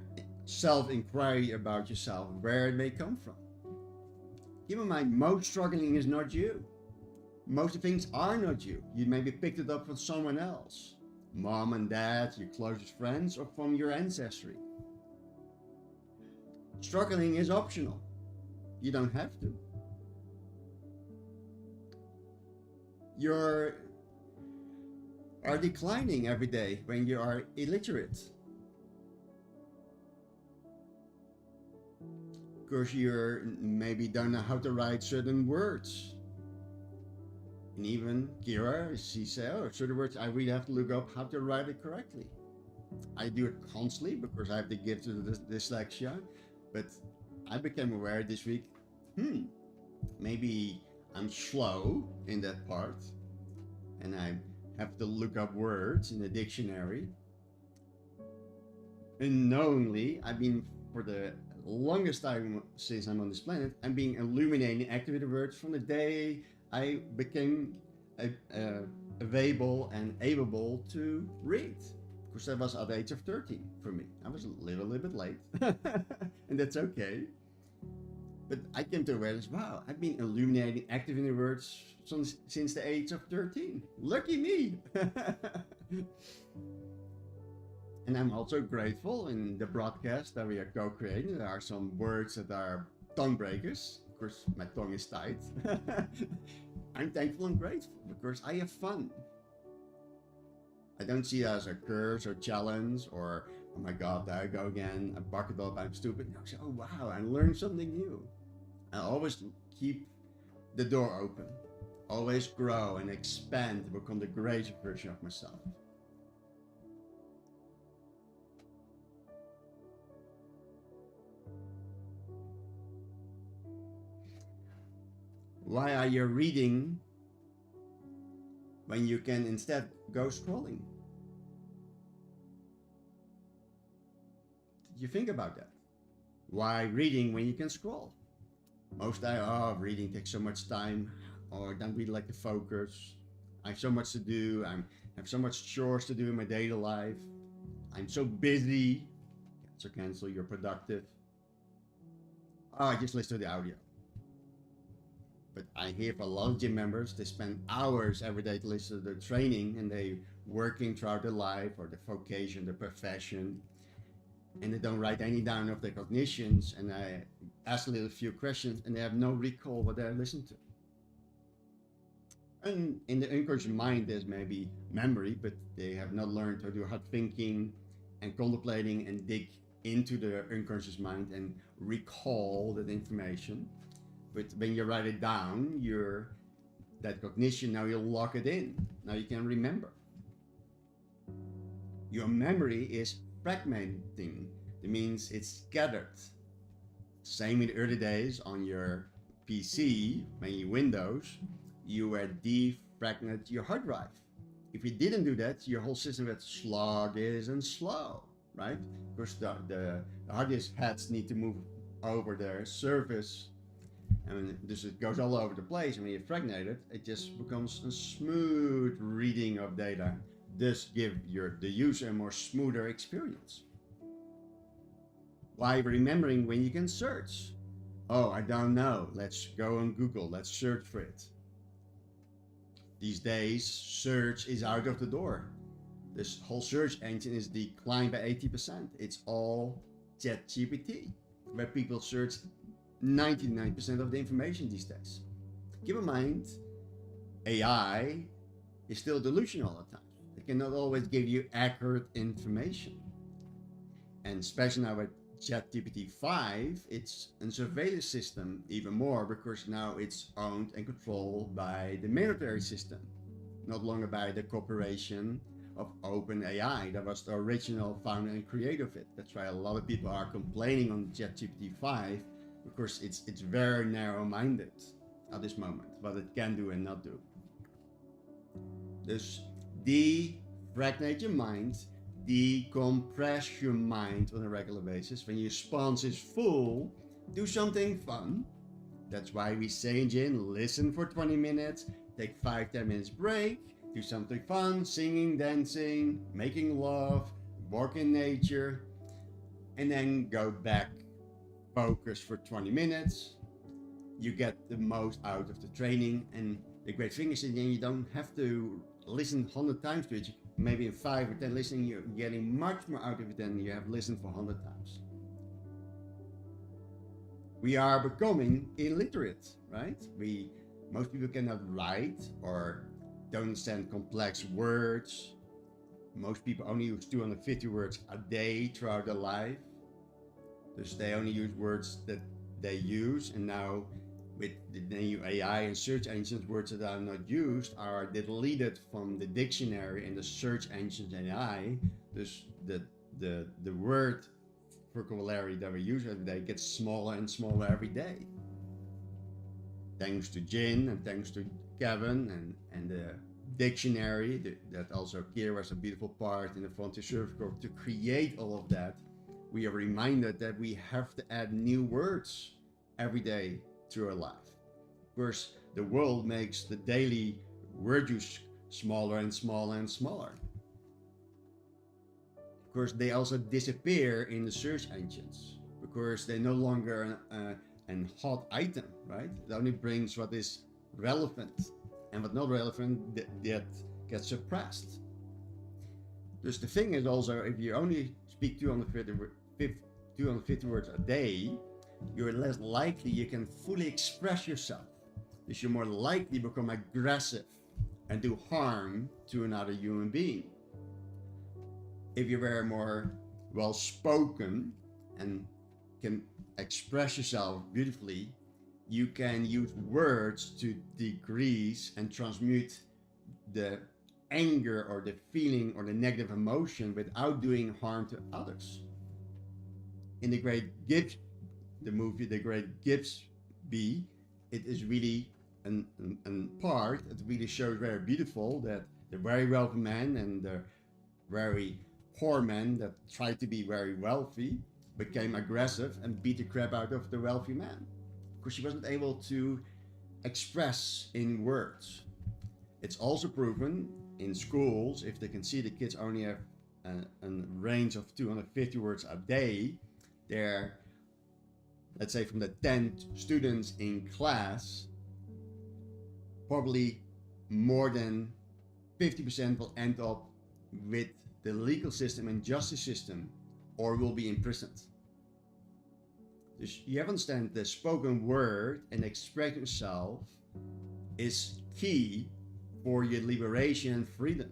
self-inquiry about yourself, where it may come from? Keep in mind, most struggling is not you. Most of the things are not you. You maybe picked it up from someone else. Mom and dad, your closest friends, or from your ancestry. Struggling is optional. You don't have to. You are declining every day when you are illiterate. Because you maybe don't know how to write certain words. And even Kira, she said, oh, certain words I really have to look up how to write it correctly. I do it constantly because I have the gift of dyslexia, but I became aware this week, maybe I'm slow in that part and I have to look up words in the dictionary. Unknowingly, I've been, for the longest time since I'm on this planet, I'm being illuminating, activated words from the day I became available and able to read. Because that was at the age of 13 for me. I was a little bit late, and that's okay. But I came to awareness, wow, I've been illuminating, activating words since the age of 13. Lucky me! And I'm also grateful in the broadcast that we are co-creating. There are some words that are tongue breakers. Of course, my tongue is tight. I'm thankful and grateful because I have fun. I don't see it as a curse or challenge or, oh my God, there I go again. I buck it up, I'm stupid. No, I say, oh wow, I learned something new. I always keep the door open. Always grow and expand to become the greater version of myself. Why are you reading when you can instead go scrolling? Did you think about that? Why reading when you can scroll? Most time, reading takes so much time, or I don't really like to focus. I have so much to do. I have so much chores to do in my daily life. I'm so busy. Cancel, you're productive. I just listen to the audio. But I hear from a lot of gym members, they spend hours every day to listen to their training and they working throughout their life or their vocation, their profession, and they don't write any down of their cognitions, and I ask a little few questions and they have no recall what they listened to. And in the unconscious mind there's maybe memory, but they have not learned how to do hard thinking and contemplating and dig into their unconscious mind and recall that information. But when you write it down, that cognition, now you'll lock it in. Now you can remember. Your memory is fragmenting. It means it's scattered. Same in the early days on your PC, when you Windows, you were defragmented your hard drive. If you didn't do that, your whole system would sluggish and slow, right? Because the hard disk heads need to move over their surface And this it goes all over the place. And when you fragment it, it just becomes a smooth reading of data. Thus give the user a more smoother experience. While remembering when you can search. Oh, I don't know. Let's go on Google. Let's search for it. These days, search is out of the door. This whole search engine is declined by 80%. It's all ChatGPT, where people search 99% of the information these days. Keep in mind, AI is still delusional at times. It cannot always give you accurate information. And especially now with ChatGPT 5, it's a surveillance system even more, because now it's owned and controlled by the military system, not longer by the corporation of OpenAI. That was the original founder and creator of it. That's why a lot of people are complaining on ChatGPT 5, because it's very narrow-minded at this moment, what it can do and not do. Dus defragment your mind, decompress your mind on a regular basis. When your sponge is full, do something fun. That's why we say in gym, listen for 20 minutes, take 5-10 minutes break, do something fun, singing, dancing, making love, walk in nature, and then go back, focus for 20 minutes. You get the most out of the training, and the great thing is that you don't have to listen 100 times to it. Maybe in 5 or 10 listening, you're getting much more out of it than you have listened for 100 times. We are becoming illiterate, right? Most people cannot write or don't understand complex words. Most people only use 250 words a day throughout their life. Dus they only use words that they use, and now with the new AI and search engines, words that are not used are deleted from the dictionary and the search engines and AI. Dus the word vocabulary that we use every day gets smaller and smaller every day. Thanks to Jin and thanks to Kevin and the dictionary, that also Kier was a beautiful part in the Frontier Service Corps to create all of that. We are reminded that we have to add new words every day through our life. Of course, the world makes the daily word use smaller and smaller and smaller. Of course, they also disappear in the search engines because they're no longer an hot item, right? It only brings what is relevant, and what not relevant that gets suppressed. Dus the thing is also, if you only speak 250 words a day, you're less likely you can fully express yourself. Dus you're more likely to become aggressive and do harm to another human being. If you were more well-spoken and can express yourself beautifully, you can use words to decrease and transmute the anger or the feeling or the negative emotion without doing harm to others. In the movie The Great Gatsby, it is really a part that really shows very beautiful that the very wealthy man and the very poor man that tried to be very wealthy became aggressive and beat the crap out of the wealthy man because he wasn't able to express in words. It's also proven in schools, if they can see the kids only have a range of 250 words a day, they're, let's say from the 10 students in class, probably more than 50% will end up with the legal system and justice system or will be imprisoned. Dus you understand the spoken word and express yourself is key for your liberation and freedom.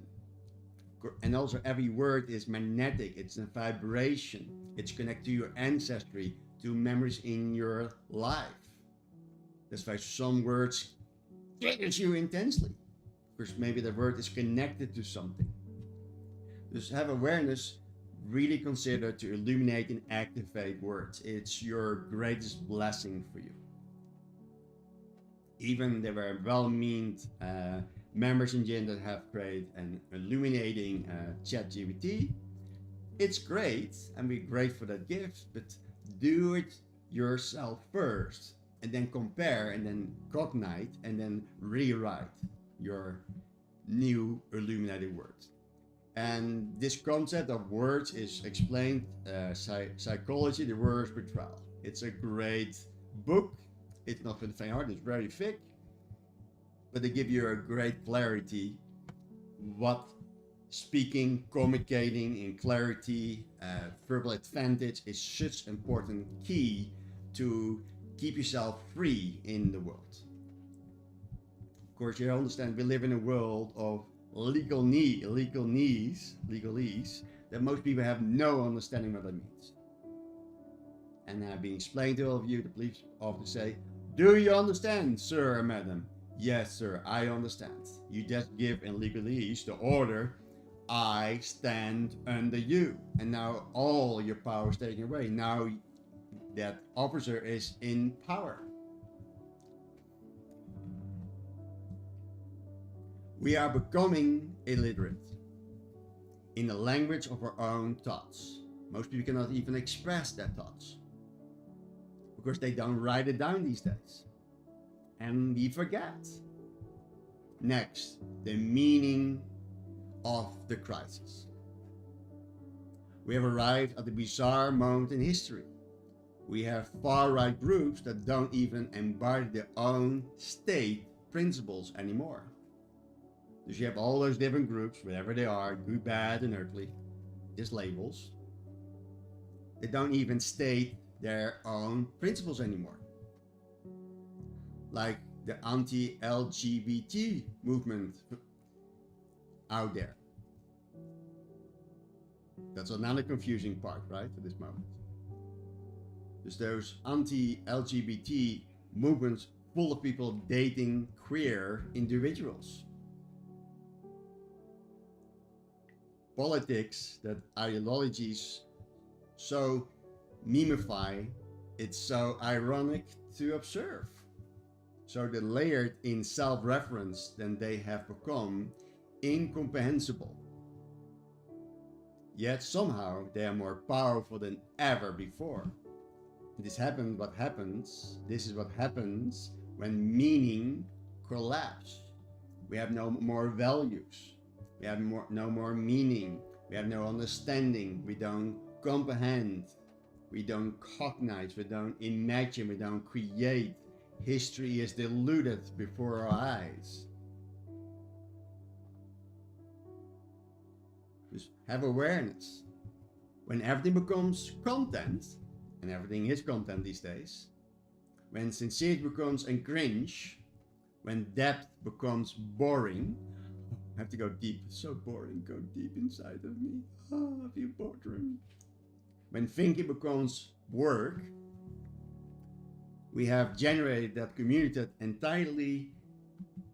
And also every word is magnetic, it's a vibration, it's connected to your ancestry, to memories in your life. That's why some words triggers you intensely, because maybe the word is connected to something. Just have awareness, really consider to illuminate and activate words. It's your greatest blessing for you. Even there were well-meaned members in Jin that have created an illuminating ChatGPT. It's great, and we're great for that gift, but do it yourself first. and then compare, and then cognite, and then rewrite your new illuminated words. And this concept of words is explained psychology, the word spiritual. It's a great book. It's not for the faint heart, it's very thick, but they give you a great clarity what speaking, communicating in clarity, verbal advantage is such an important key to keep yourself free in the world. Of course, you understand we live in a world of legalese that most people have no understanding what that means. And I've been explained to all of you, the police often say, "Do you understand, sir or madam?" "Yes, sir, I understand." You just give in legalese the order, "I stand under you." And now all your power is taken away. Now that officer is in power. We are becoming illiterate in the language of our own thoughts. Most people cannot even express their thoughts because they don't write it down these days. And we forget. Next, the meaning of the crisis. We have arrived at a bizarre moment in history. We have far-right groups that don't even embody their own state principles anymore. Dus you have all those different groups, whatever they are, good, bad, and earthly, just labels. They don't even state their own principles anymore. Like the anti-LGBT movement out there. That's another confusing part, right, at this moment. There's those anti-LGBT movements full of people dating queer individuals. Politics that ideologies so memify, it's so ironic to observe. So they're layered in self-reference, then they have become incomprehensible. Yet somehow they are more powerful than ever before. This is what happens when meaning collapses. We have no more values. We have no more meaning. We have no understanding. We don't comprehend. We don't cognize. We don't imagine. We don't create. History is diluted before our eyes. Just have awareness. When everything becomes content, and everything is content these days, when sincerity becomes a cringe, when depth becomes boring, I have to go deep, it's so boring, go deep inside of me, I feel boredom. When thinking becomes work, we have generated that community entirely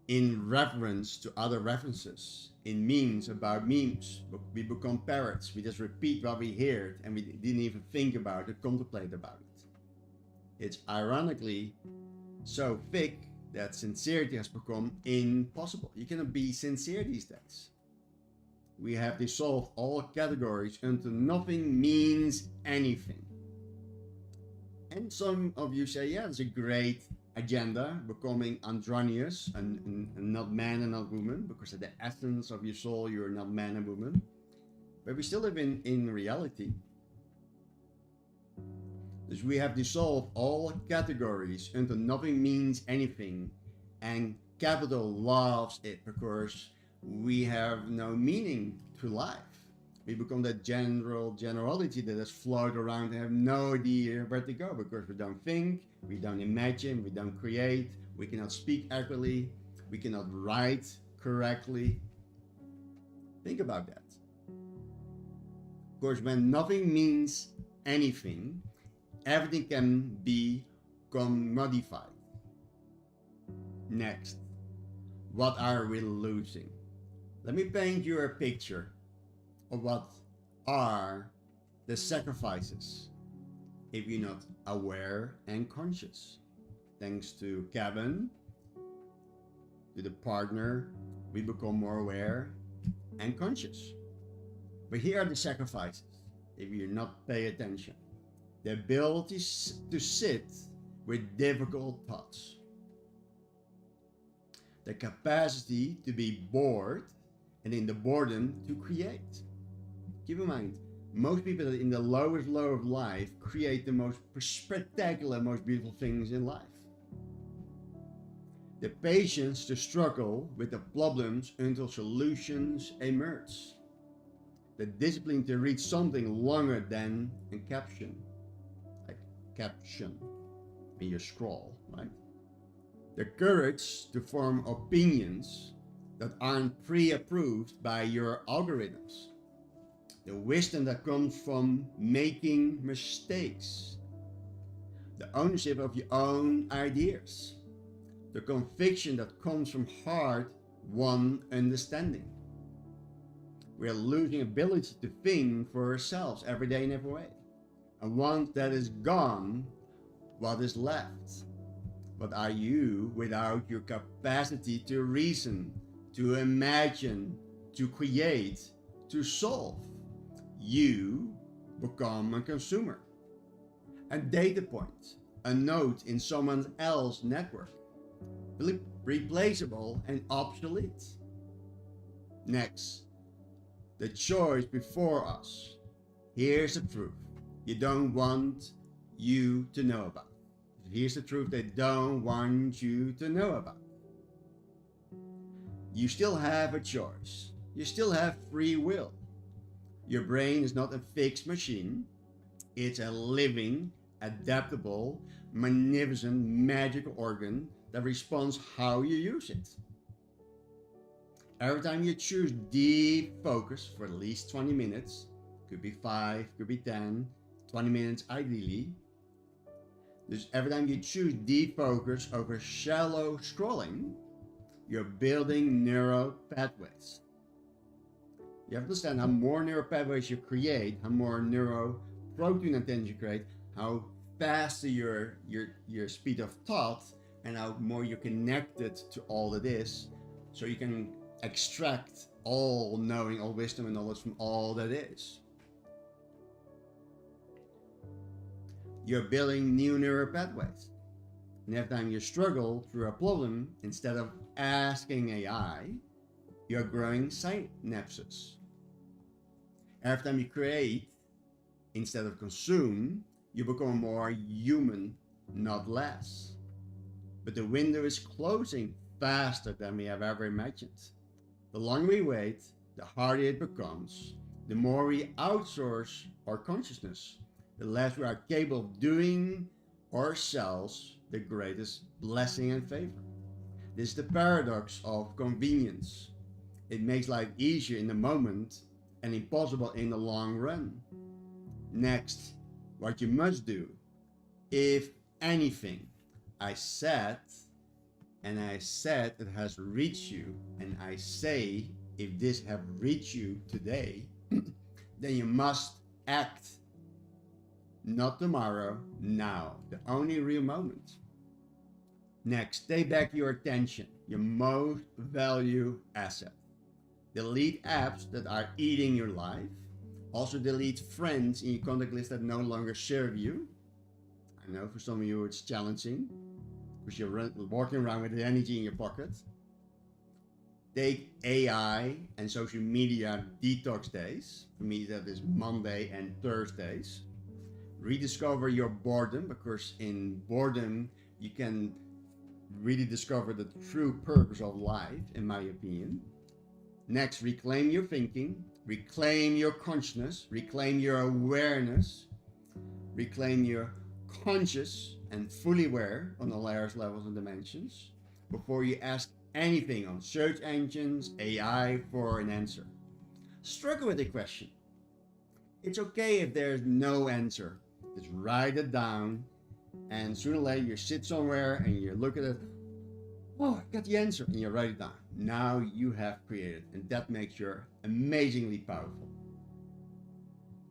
in reference to other references, in memes about memes. We become parrots. We just repeat what we heard and we didn't even think about it, contemplate about it. It's ironically so thick that sincerity has become impossible. You cannot be sincere these days. We have dissolved all categories until nothing means anything. And some of you say, yeah, it's a great agenda, becoming androgynous and not man and not woman, because at the essence of your soul, you're not man and woman. But we still live in reality. Dus we have dissolved all categories until nothing means anything. And capital loves it because we have no meaning to life. We become that generality that has floated around and have no idea where to go because we don't think, we don't imagine, we don't create, we cannot speak accurately, we cannot write correctly. Think about that. Of course, when nothing means anything, everything can be commodified. Next, what are we losing? Let me paint you a picture of what are the sacrifices if you're not aware and conscious. Thanks to Kevin, to the partner, we become more aware and conscious. But here are the sacrifices if you're not paying attention. The ability to sit with difficult thoughts. The capacity to be bored and in the boredom to create. Keep in mind, most people that in the lowest low of life create the most spectacular, most beautiful things in life. The patience to struggle with the problems until solutions emerge. The discipline to read something longer than a caption. Like caption when you scroll, right? The courage to form opinions that aren't pre-approved by your algorithms. The wisdom that comes from making mistakes. The ownership of your own ideas. The conviction that comes from hard-won understanding. We are losing ability to think for ourselves every day in every way. And once that is gone, what is left? What are you without your capacity to reason, to imagine, to create, to solve? You become a consumer. A data point, a node in someone else's network. Replaceable and obsolete. Next, the choice before us. Here's the truth you don't want you to know about. Here's the truth they don't want you to know about. You still have a choice. You still have free will. Your brain is not a fixed machine. It's a living, adaptable, magnificent, magical organ that responds how you use it. Every time you choose deep focus for at least 20 minutes, could be 5, could be 10, 20 minutes ideally. Dus every time you choose deep focus over shallow scrolling, you're building neural pathways. You have to understand how more neural pathways you create, how more neural protein antennas you create, how faster your speed of thought, and how more you're connected to all that is, so you can extract all knowing, all wisdom and knowledge from all that is. You're building new neural pathways. And every time you struggle through a problem, instead of asking AI, you're growing synapses. Every time you create, instead of consume, you become more human, not less. But the window is closing faster than we have ever imagined. The longer we wait, the harder it becomes. The more we outsource our consciousness, the less we are capable of doing ourselves the greatest blessing and favor. This is the paradox of convenience. It makes life easier in the moment and impossible in the long run. Next, what you must do, if anything, I said it has reached you, and I say if this have reached you today, then you must act. Not tomorrow, now, the only real moment. Next, take back your attention, your most valuable asset. Delete apps that are eating your life. Also delete friends in your contact list that no longer serve you. I know for some of you it's challenging because you're walking around with the energy in your pocket. Take AI and social media detox days. For me that is Monday and Thursdays. Rediscover your boredom, because in boredom you can really discover the true purpose of life, in my opinion. Next, reclaim your thinking, reclaim your consciousness, reclaim your awareness, reclaim your conscious and fully aware on the layers, levels, and dimensions before you ask anything on search engines, AI for an answer. Struggle with the question. It's okay if there's no answer. Just write it down, and sooner or later you sit somewhere and you look at it. Oh, I got the answer, and you write it down. Now you have created, and that makes you amazingly powerful.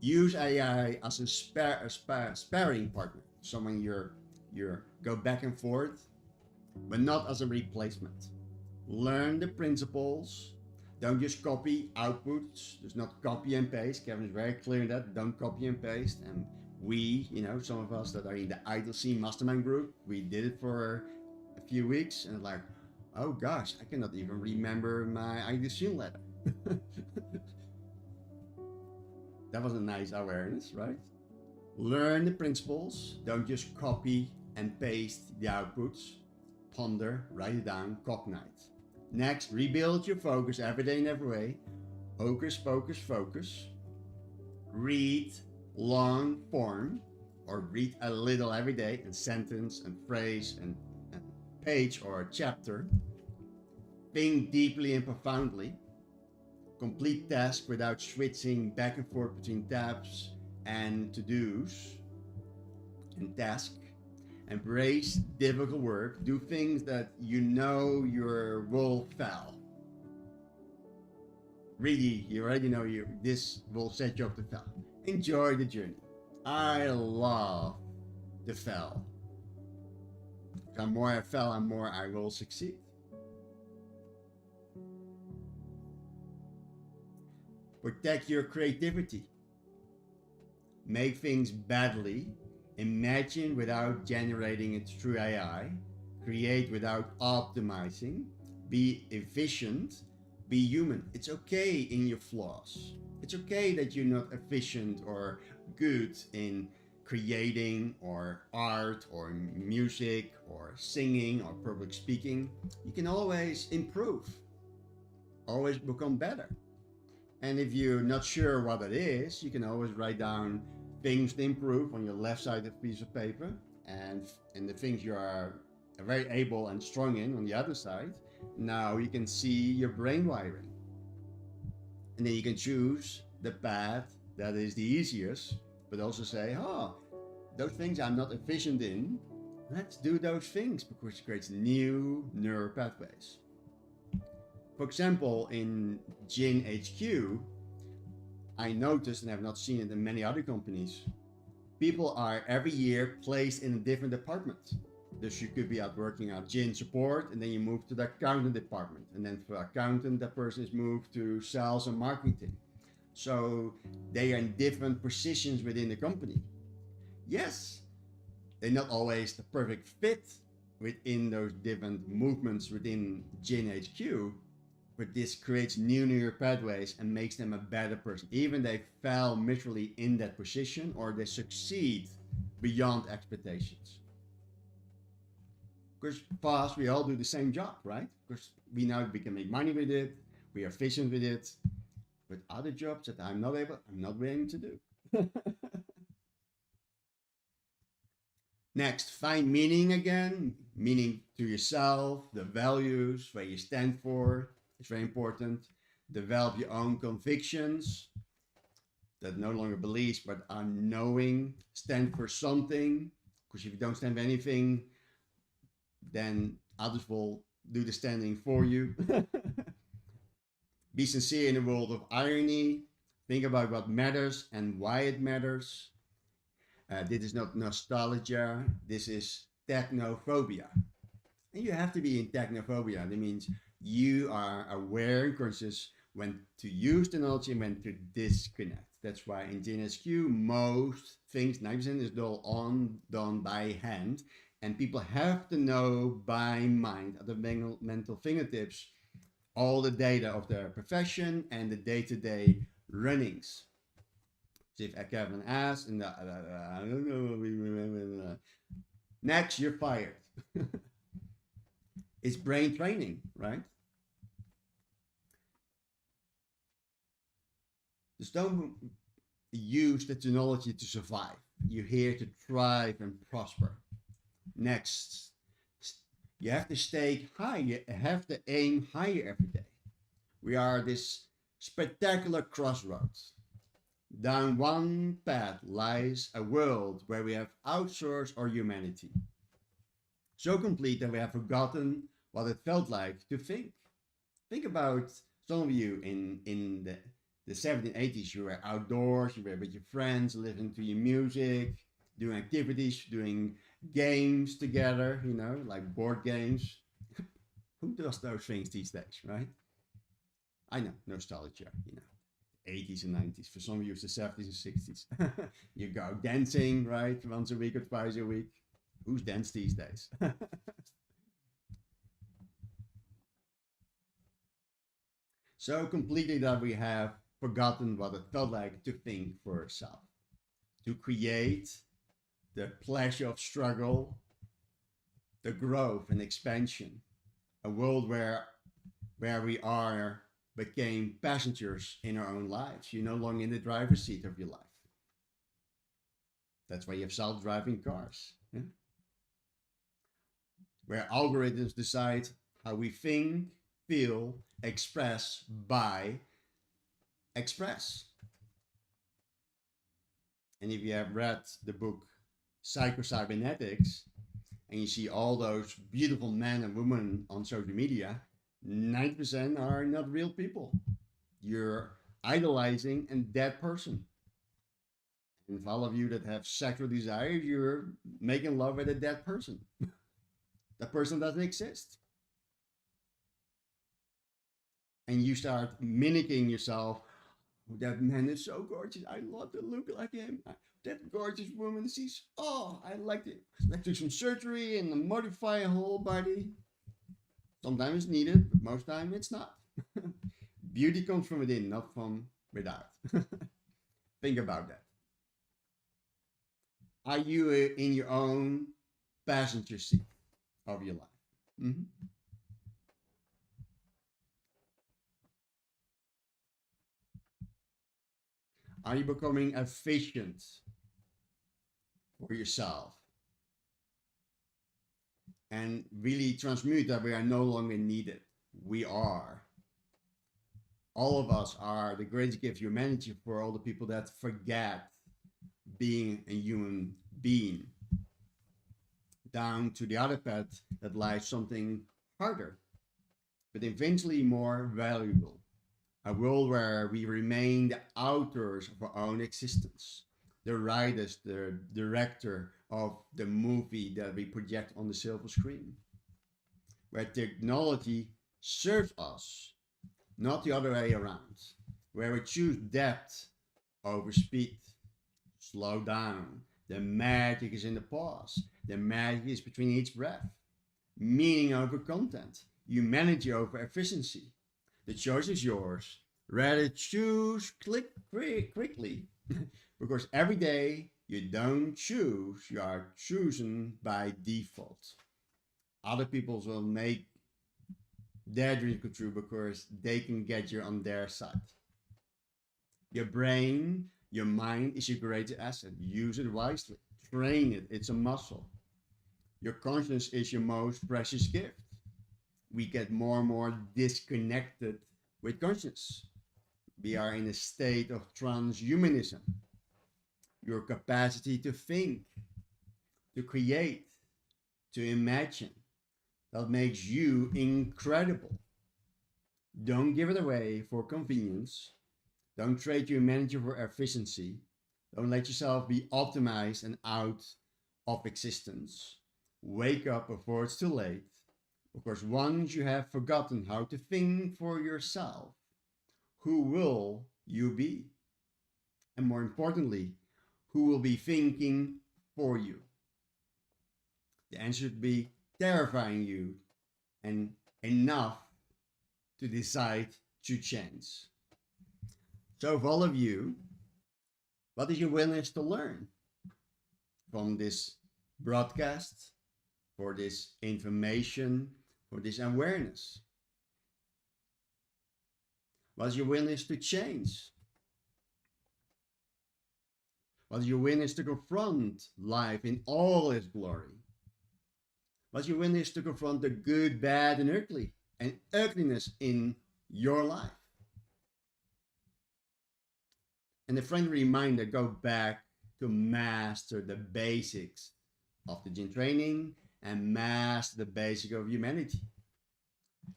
Use AI as a sparring partner, someone you go back and forth, but not as a replacement. Learn the principles. Don't just copy outputs. There's not copy and paste. Kevin is very clear in that. Don't copy and paste, and We, some of us that are in the Idle Scene Mastermind group, we did it for a few weeks and like, oh gosh, I cannot even remember my Idle Scene letter. That was a nice awareness, right? Learn the principles, don't just copy and paste the outputs. Ponder, write it down, cognite. Next, rebuild your focus every day in every way. Hocus pocus focus. Read long form, or read a little every day, a sentence and phrase and page or a chapter. Think deeply and profoundly. Complete tasks without switching back and forth between tabs and to-dos and tasks. Embrace difficult work. Do things that you know you will fail. Really, you already know this will set you up to fail. Enjoy the journey. I love the fail. The more I fail, the more I will succeed. Protect your creativity. Make things badly. Imagine without generating it through AI. Create without optimizing. Be efficient. Be human. It's okay in your flaws. It's okay that you're not efficient or good in creating or art or music or singing or public speaking. You can always improve. Always become better. And if you're not sure what it is, you can always write down things to improve on your left side of the piece of paper, and the things you are very able and strong in on the other side. Now you can see your brain wiring. And then you can choose the path that is the easiest, but also say, those things I'm not efficient in, let's do those things, because it creates new neural pathways. For example, in Gin HQ, I noticed, and I've not seen it in many other companies, people are every year placed in a different department. Thus you could be out working at Gin support, and then you move to the accountant department. And then for accountant, that person is moved to sales and marketing. So they are in different positions within the company. Yes, they're not always the perfect fit within those different movements within Gin HQ, but this creates new neural pathways and makes them a better person. Even they fail miserably in that position, or they succeed beyond expectations. Because for us, we all do the same job, right? Because we can make money with it, we are efficient with it. But other jobs that I'm not willing to do. Next, find meaning again. Meaning to yourself, the values, where you stand for. It's very important. Develop your own convictions that no longer beliefs, but are knowing. Stand for something, because if you don't stand for anything, then others will do the standing for you. Be sincere in a world of irony. Think about what matters and why it matters. This is not nostalgia. This is technophobia. And you have to be in technophobia. That means you are aware and conscious when to use technology and when to disconnect. That's why in GNSQ, most things, 90% is done by hand. And people have to know by mind, at the mental fingertips, all the data of their profession and the day-to-day runnings. So if I have an ass and I don't know, next you're fired. It's brain training, right? Just don't use the technology to survive. You're here to thrive and prosper. Next, you have to stay high. You have to aim higher every day. We are this spectacular crossroads. Down one path lies a world where we have outsourced our humanity. So complete that we have forgotten what it felt like to think. Think about some of you in the 1780s. You were outdoors, you were with your friends, listening to your music, doing activities, doing games together, like board games. Who does those things these days, right? I know, nostalgia, 80s and 90s. For some of you, it's the 70s and 60s. You go dancing, right? Once a week or twice a week. Who's dance these days? So completely that we have forgotten what it felt like to think for yourself, to create the pleasure of struggle, the growth and expansion, a world where we are became passengers in our own lives. You're no longer in the driver's seat of your life. That's why you have self-driving cars, yeah? Where algorithms decide how we think, feel, express, buy, express. And if you have read the book Psycho-Cybernetics, and you see all those beautiful men and women on social media, 90% are not real people. You're idolizing a dead person. And for all of you that have sexual desires, you're making love with a dead person. That person doesn't exist. And you start mimicking yourself. Oh, that man is so gorgeous. I love to look like him. That gorgeous woman, I like to do some surgery and modify a whole body. Sometimes it's needed, but most time it's not. Beauty comes from within, not from without. Think about that. Are you in your own passenger seat of your life? Mm-hmm. Are you becoming efficient for yourself? And really transmute that we are no longer needed. We are. All of us are the greatest gift of humanity for all the people that forget being a human being. Down to the other path that lies something harder, but eventually more valuable. A world where we remain the authors of our own existence, the writers, the director of the movie that we project on the silver screen, where technology serves us, not the other way around, where we choose depth over speed. Slow down. The magic is in the pause. The magic is between each breath. Meaning over content. Humanity over efficiency. The choice is yours. Rather choose quickly. Because every day you don't choose, you are chosen by default. Other people will make their dreams come true because they can get you on their side. Your brain, your mind is your greatest asset. Use it wisely. Train it. It's a muscle. Your conscience is your most precious gift. We get more and more disconnected with conscience. We are in a state of transhumanism. Your capacity to think, to create, to imagine, that makes you incredible. Don't give it away for convenience. Don't trade your humanity for efficiency. Don't let yourself be optimized and out of existence. Wake up before it's too late. Because once you have forgotten how to think for yourself, who will you be? And more importantly, who will be thinking for you? The answer should be terrifying you and enough to decide to change. So for all of you, what is your willingness to learn from this broadcast, for this information, for this awareness? What is your willingness to change? What is your willingness to confront life in all its glory? What is your willingness to confront the good, bad, and ugliness in your life? And a friendly reminder, go back to master the basics of the gym training and master the basic of humanity.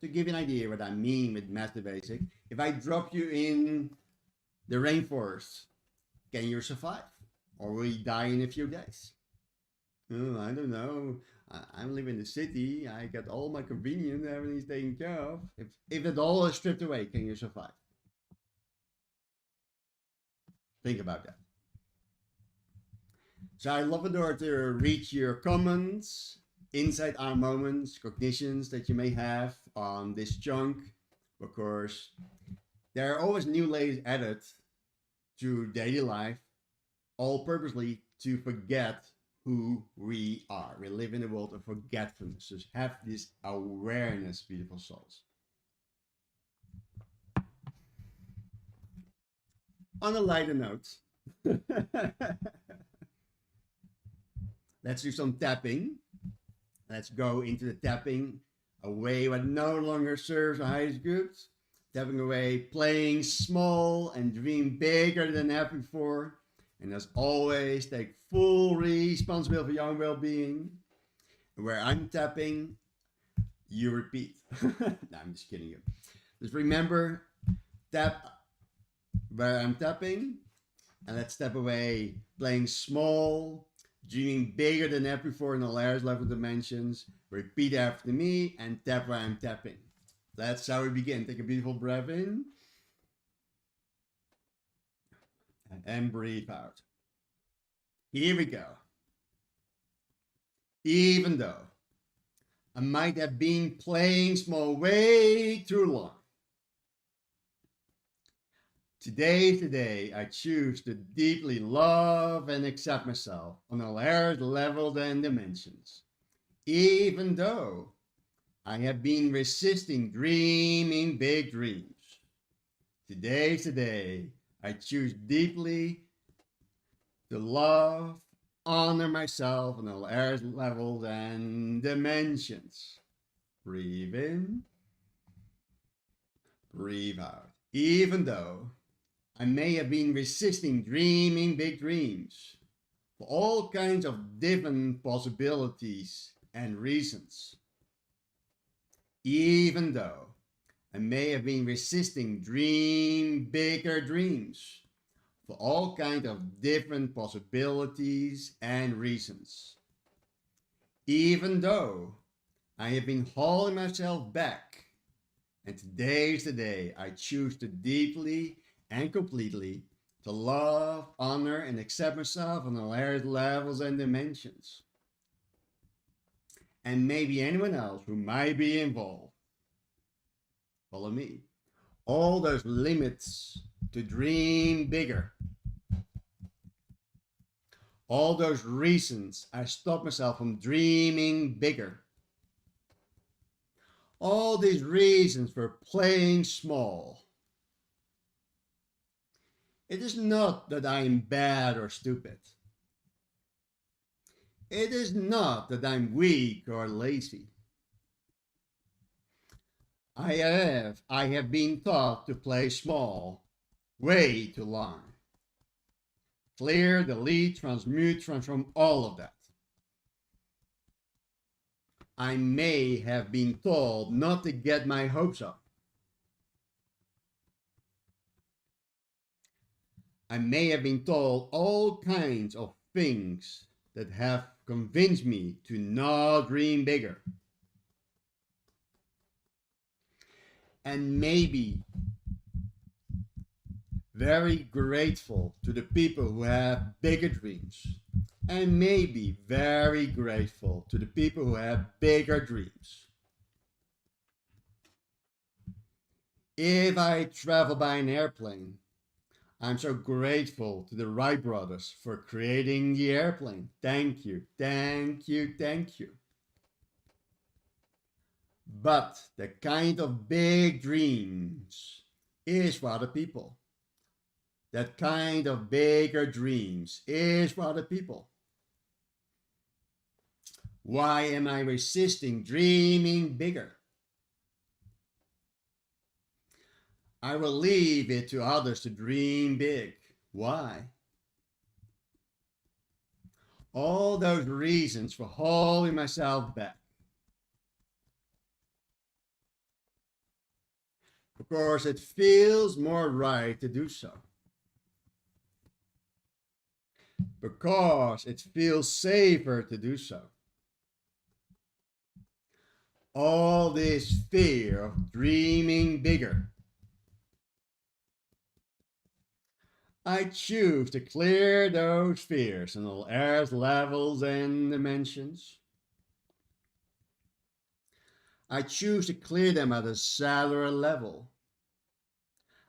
To give you an idea what I mean with master basic, if I drop you in the rainforest, can you survive? Or will you die in a few days? Oh, I don't know. I'm living in the city. I got all my convenience, everything's taken care of. If it all is stripped away, can you survive? Think about that. So I love it to read your comments, inside our moments, cognitions that you may have on this chunk. Of course, there are always new layers added to daily life, all purposely to forget who we are. We live in a world of forgetfulness. So have this awareness, beautiful souls. On a lighter note, let's do some tapping. Let's go into the tapping away what no longer serves our highest good. Tapping away, playing small and dream bigger than ever before. And as always, take full responsibility for your own well-being. And where I'm tapping, you repeat. No, I'm just kidding you. Just remember, tap where I'm tapping. And let's step away, playing small, dreaming bigger than ever before in the layers, level dimensions. Repeat after me and tap where I'm tapping. That's how we begin. Take a beautiful breath in. And breathe out. Here we go. Even though I might have been playing small way too long, today, I choose to deeply love and accept myself on a higher level and dimensions. Even though I have been resisting dreaming big dreams. Today, I choose deeply to love, honor myself on a higher level and dimensions. Breathe in, breathe out. Even though I may have been resisting dreaming big dreams for all kinds of different possibilities and reasons. Even though I may have been resisting dream bigger dreams for all kinds of different possibilities and reasons. Even though I have been holding myself back, and today's the day I choose to deeply and completely to love, honor, and accept myself on the higher levels and dimensions. And maybe anyone else who might be involved. Follow me. All those limits to dream bigger. All those reasons I stop myself from dreaming bigger. All these reasons for playing small. It is not that I am bad or stupid. It is not that I'm weak or lazy. I have been taught to play small way too long. Clear, delete, transmute, transform, all of that. I may have been told not to get my hopes up. I may have been told all kinds of things that have convinced me to not dream bigger. And maybe very grateful to the people who have bigger dreams. And maybe very grateful to the people who have bigger dreams. If I travel by an airplane, I'm so grateful to the Wright brothers for creating the airplane. Thank you, thank you, thank you. But the kind of big dreams is for other people. That kind of bigger dreams is for other people. Why am I resisting dreaming bigger? I will leave it to others to dream big. Why? All those reasons for holding myself back. Of course, it feels more right to do so. Because it feels safer to do so. All this fear of dreaming bigger. I choose to clear those fears in all airs, levels, and dimensions. I choose to clear them at a cellular level.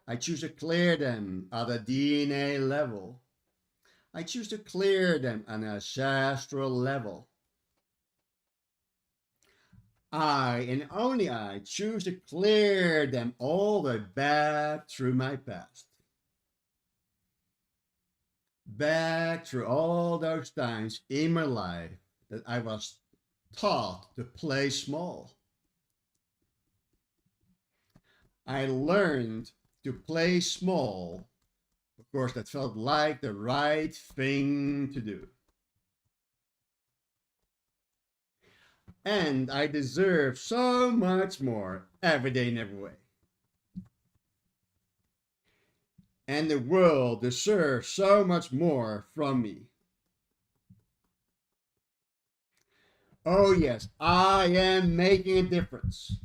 I choose to clear them at a DNA level. I choose to clear them on an ancestral level. I, and only I, choose to clear them all the way back through my past. Back through all those times in my life that I was taught to play small. I learned to play small because that felt like the right thing to do. And I deserve so much more every day and every way. And the world deserves so much more from me. Oh yes, I am making a difference.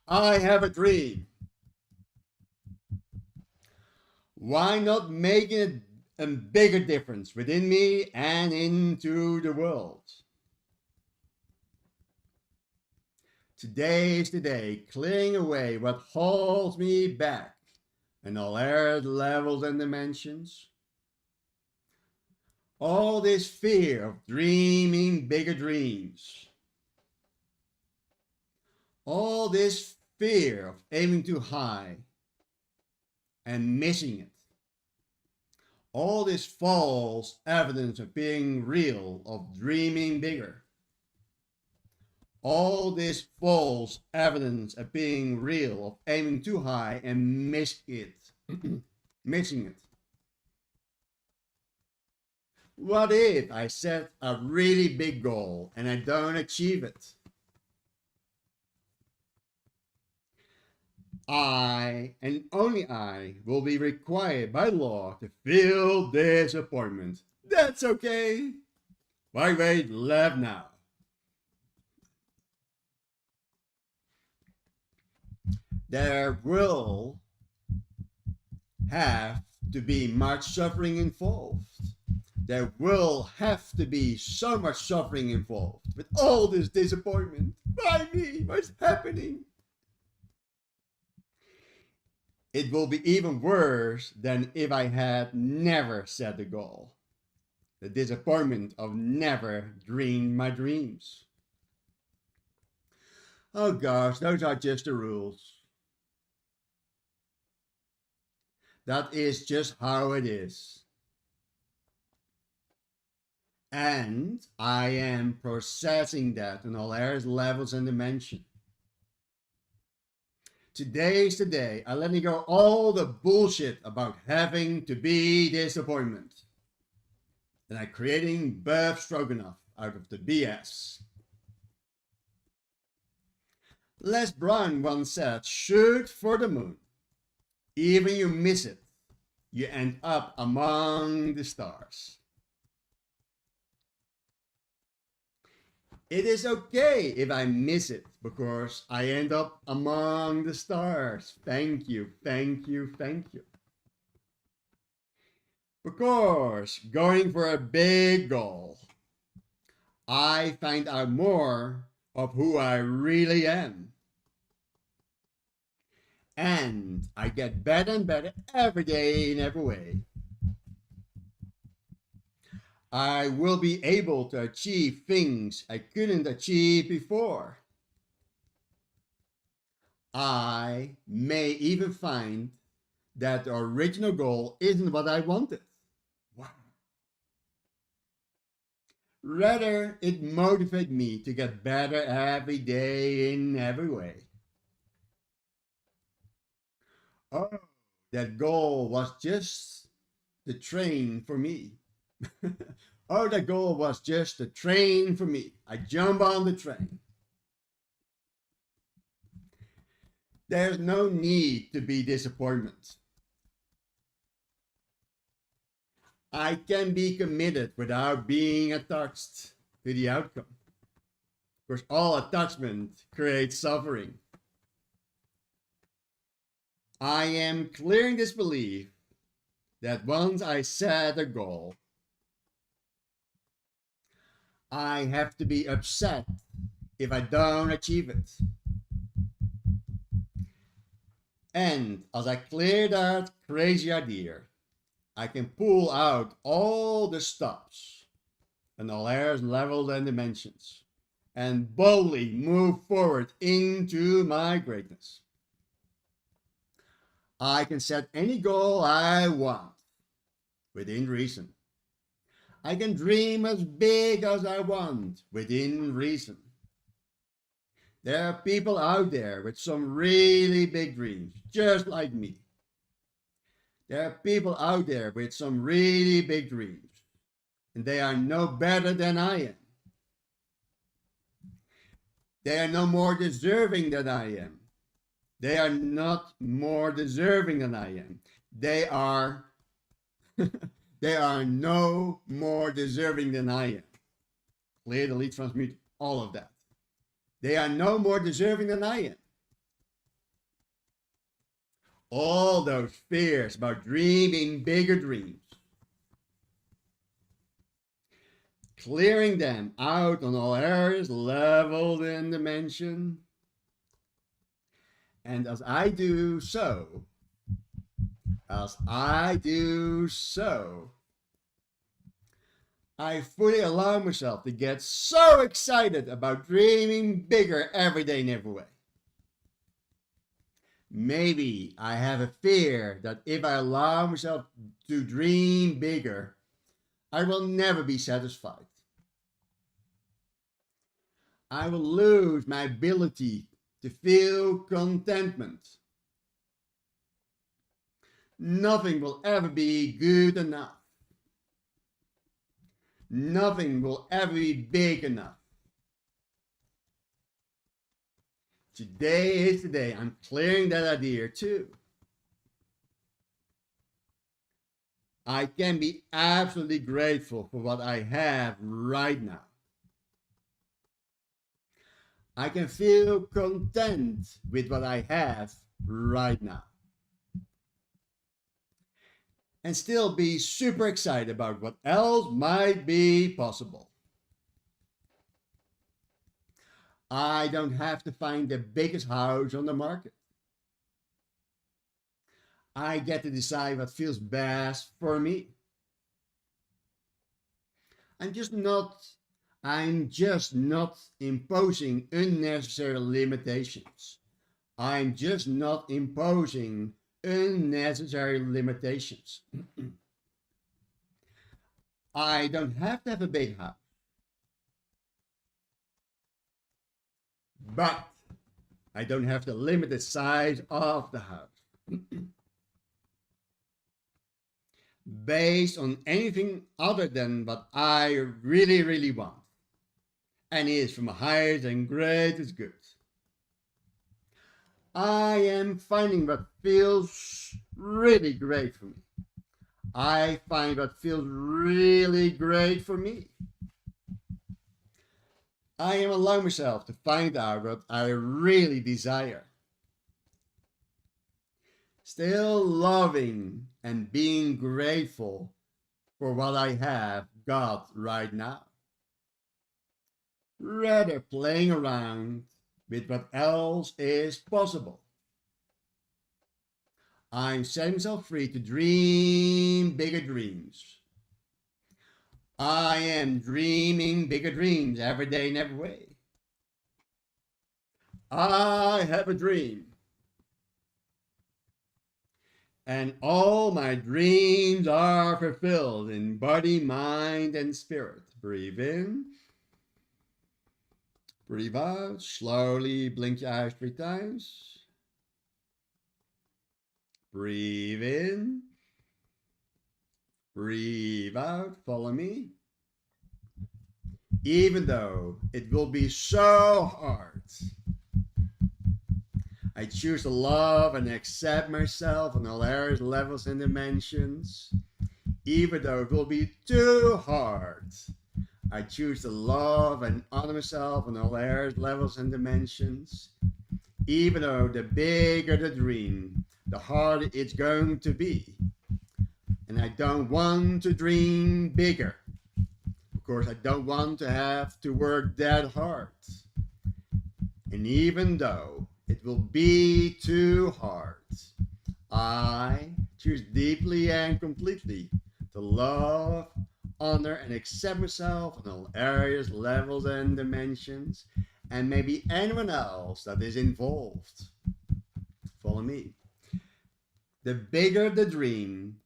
I have a dream. Why not making a bigger difference within me and into the world? Today is the day, clearing away what holds me back in all areas, levels, and dimensions. All this fear of dreaming bigger dreams. All this fear of aiming too high and missing it. All this false evidence of being real, of dreaming bigger. All this false evidence of being real, of aiming too high and missing it. What if I set a really big goal and I don't achieve it? I, and only I, will be required by law to feel disappointment. That's okay. Why wait, laugh now. There will have to be much suffering involved. There will have to be so much suffering involved with all this disappointment. Why me? What's happening? It will be even worse than if I had never set the goal. The disappointment of never dreamed my dreams. Oh gosh, those are just the rules. That is just how it is. And I am processing that in all areas, levels, and dimensions. Today's the day I'm letting go all the bullshit about having to be disappointment. And I'm creating Bev Stroganoff out of the BS. Les Brown once said, shoot for the moon. Even you miss it, you end up among the stars. It is okay if I miss it because I end up among the stars. Thank you, thank you, thank you. Because going for a big goal, I find out more of who I really am. And I get better and better every day in every way. I will be able to achieve things I couldn't achieve before. I may even find that the original goal isn't what I wanted. Wow. Rather, it motivates me to get better every day in every way. Oh, that goal was just the train for me. Oh, the goal was just a train for me. I jump on the train. There's no need to be disappointment. I can be committed without being attached to the outcome. Because all attachment creates suffering. I am clearing this belief that once I set a goal, I have to be upset if I don't achieve it. And as I clear that crazy idea, I can pull out all the stops and all layers, levels, and dimensions and boldly move forward into my greatness. I can set any goal I want within reason. I can dream as big as I want within reason. There are people out there with some really big dreams, just like me. There are people out there with some really big dreams, and they are no better than I am. They are no more deserving than I am. They are not more deserving than I am. They are they are no more deserving than I am. Clear, delete, transmute, all of that. They are no more deserving than I am. All those fears about dreaming bigger dreams, clearing them out on all areas, levels, and dimension. And as I do so, I fully allow myself to get so excited about dreaming bigger every day in every way. Maybe I have a fear that if I allow myself to dream bigger, I will never be satisfied. I will lose my ability to feel contentment. Nothing will ever be good enough. Nothing will ever be big enough. Today is the day I'm clearing that idea too. I can be absolutely grateful for what I have right now. I can feel content with what I have right now. And still be super excited about what else might be possible. I don't have to find the biggest house on the market. I get to decide what feels best for me. I'm just not imposing unnecessary limitations. I'm just not imposing unnecessary limitations. I don't have to have a big house. But I don't have to limit the size of the house based on anything other than what I really, really want and is for my highest and greatest good. I am finding what feels really great for me. I find what feels really great for me. I am allowing myself to find out what I really desire. Still loving and being grateful for what I have got right now. Rather playing around with what else is possible. I'm setting myself free to dream bigger dreams. I am dreaming bigger dreams every day in every way. I have a dream. And all my dreams are fulfilled in body, mind, and spirit. Breathe in. Breathe out. Slowly blink your eyes 3 times. Breathe in. Breathe out. Follow me. Even though it will be so hard, I choose to love and accept myself on all areas, levels, and dimensions. Even though it will be too hard, I choose to love and honor myself on all areas, levels, and dimensions. Even though the bigger the dream, the harder it's going to be. And I don't want to dream bigger. Of course, I don't want to have to work that hard. And even though it will be too hard, I choose deeply and completely to love, honor, and accept myself in all areas, levels, and dimensions, and maybe anyone else that is involved. Follow me. The bigger the dream,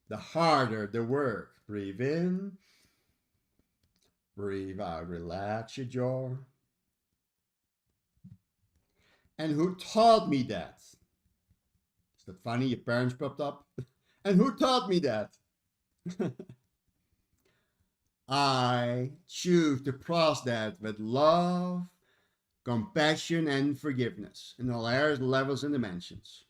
the harder the work. Breathe in, breathe out, relax your jaw. And who taught me that? Is that funny? Your parents popped up? And who taught me that? I choose to process that with love, compassion, and forgiveness in all areas, levels, and dimensions.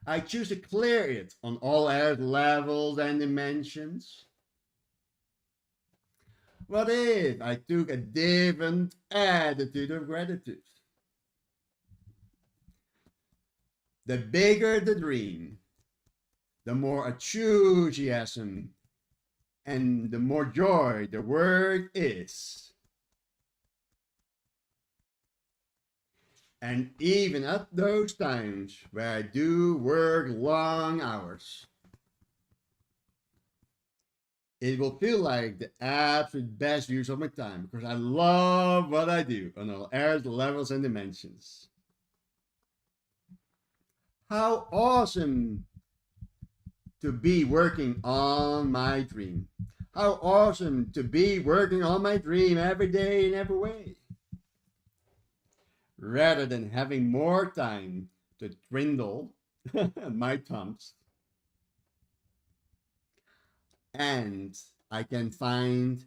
I choose to clear it on all areas, levels, and dimensions. What if I took a different attitude of gratitude? The bigger the dream, the more enthusiasm and the more joy the work is. And even at those times where I do work long hours, it will feel like the absolute best use of my time because I love what I do on all areas, levels, and dimensions. How awesome to be working on my dream. How awesome to be working on my dream every day in every way. Rather than having more time to dwindle my thumbs. And I can find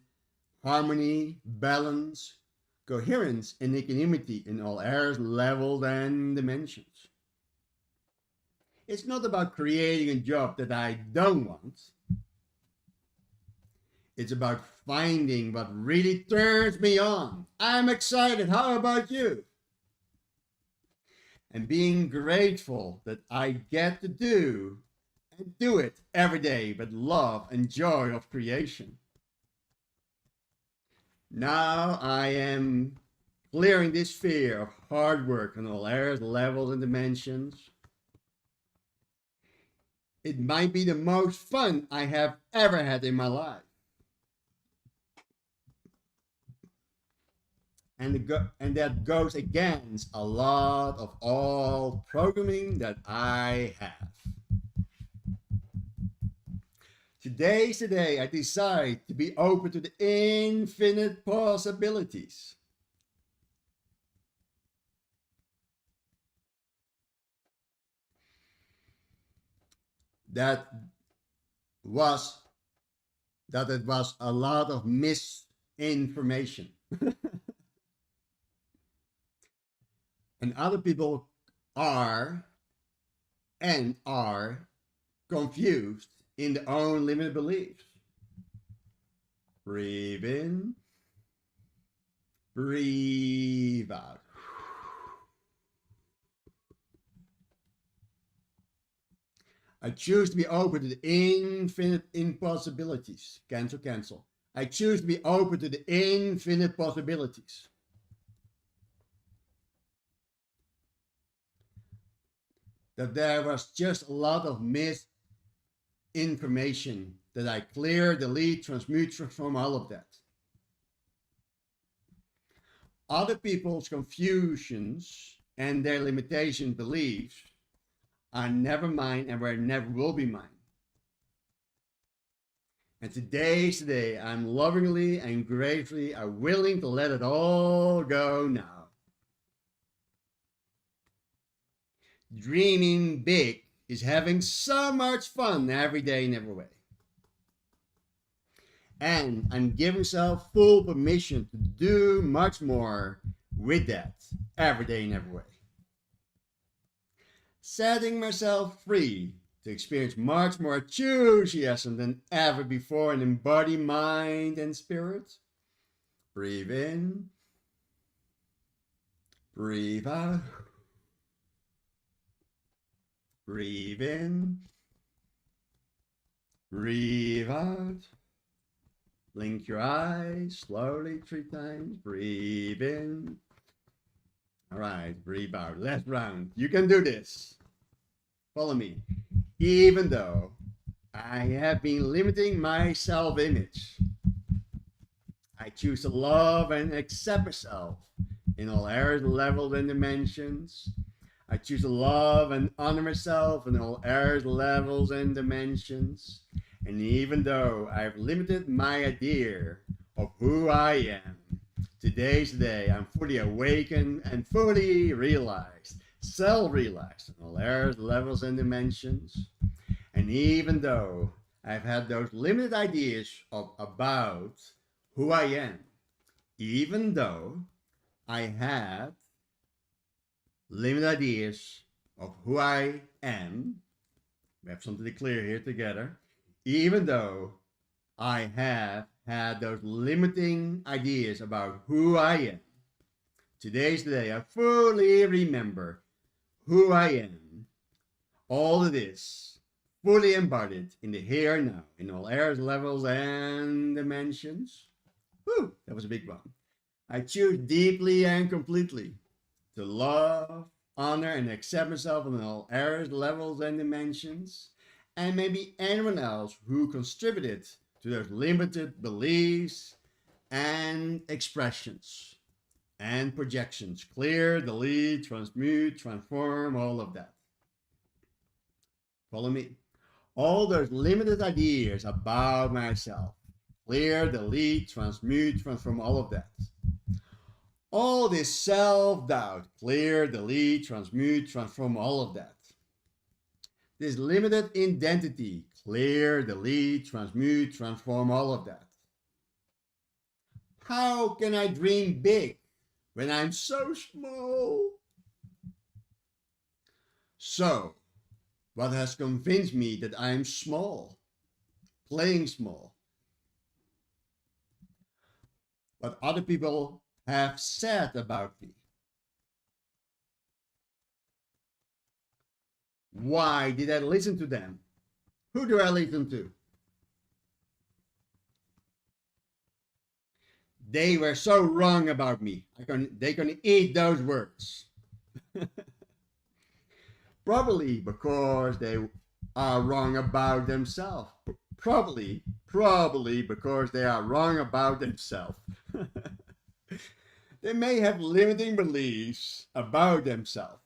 harmony, balance, coherence, and equanimity in all areas, levels, and dimensions. It's not about creating a job that I don't want. It's about finding what really turns me on. I'm excited. How about you? And being grateful that I get to do and do it every day with love and joy of creation. Now I am clearing this fear of hard work in all areas, levels, and dimensions. It might be the most fun I have ever had in my life. And that goes against a lot of all programming that I have. Today's the day I decide to be open to the infinite possibilities. That it was a lot of misinformation. And other people are confused in their own limited beliefs. Breathe in, breathe out. I choose to be open to the infinite impossibilities. Cancel, cancel. I choose to be open to the infinite possibilities. That there was just a lot of misinformation that I clear, delete, transmute, transform all of that. Other people's confusions and their limitation beliefs are never mine and never will be mine. And today's the day I'm lovingly and gratefully are willing to let it all go now. Dreaming big is having so much fun every day in every way. And I'm giving myself full permission to do much more with that every day in every way. Setting myself free to experience much more enthusiasm than ever before in body, mind, and spirit. Breathe in. Breathe out. Breathe in. Breathe out. Blink your eyes slowly 3 times. Breathe in. All right, breathe out. Last round. You can do this. Follow me. Even though I have been limiting my self-image, I choose to love and accept myself in all areas, levels, and dimensions. I choose to love and honor myself in all areas, levels, and dimensions. And even though I've limited my idea of who I am, today's the day I'm fully awakened and fully realized, self-realized in all areas, levels, and dimensions. And even though I've had those limited ideas about who I am, even though I had limited ideas of who I am, we have something to clear here together, even though I have had those limiting ideas about who I am, today's the day I fully remember who I am. All of this fully embodied in the here and now, in all areas, levels, and dimensions. Whew, that was a big one. I choose deeply and completely to love, honor, and accept myself in all areas, levels, and dimensions, and maybe anyone else who contributed to those limited beliefs and expressions and projections. Clear, delete, transmute, transform, all of that. Follow me. All those limited ideas about myself. Clear, delete, transmute, transform, all of that. All this self-doubt. Clear, delete, transmute, transform, all of that. This limited identity. Clear, delete, transmute, transform, all of that. How can I dream big when I'm so small? So, what has convinced me that I'm small? Playing small. What other people have said about me. Why did I listen to them? Who do I listen to? They were so wrong about me. They can eat those words. Probably because they are wrong about themselves. Probably because they are wrong about themselves. They may have limiting beliefs about themselves.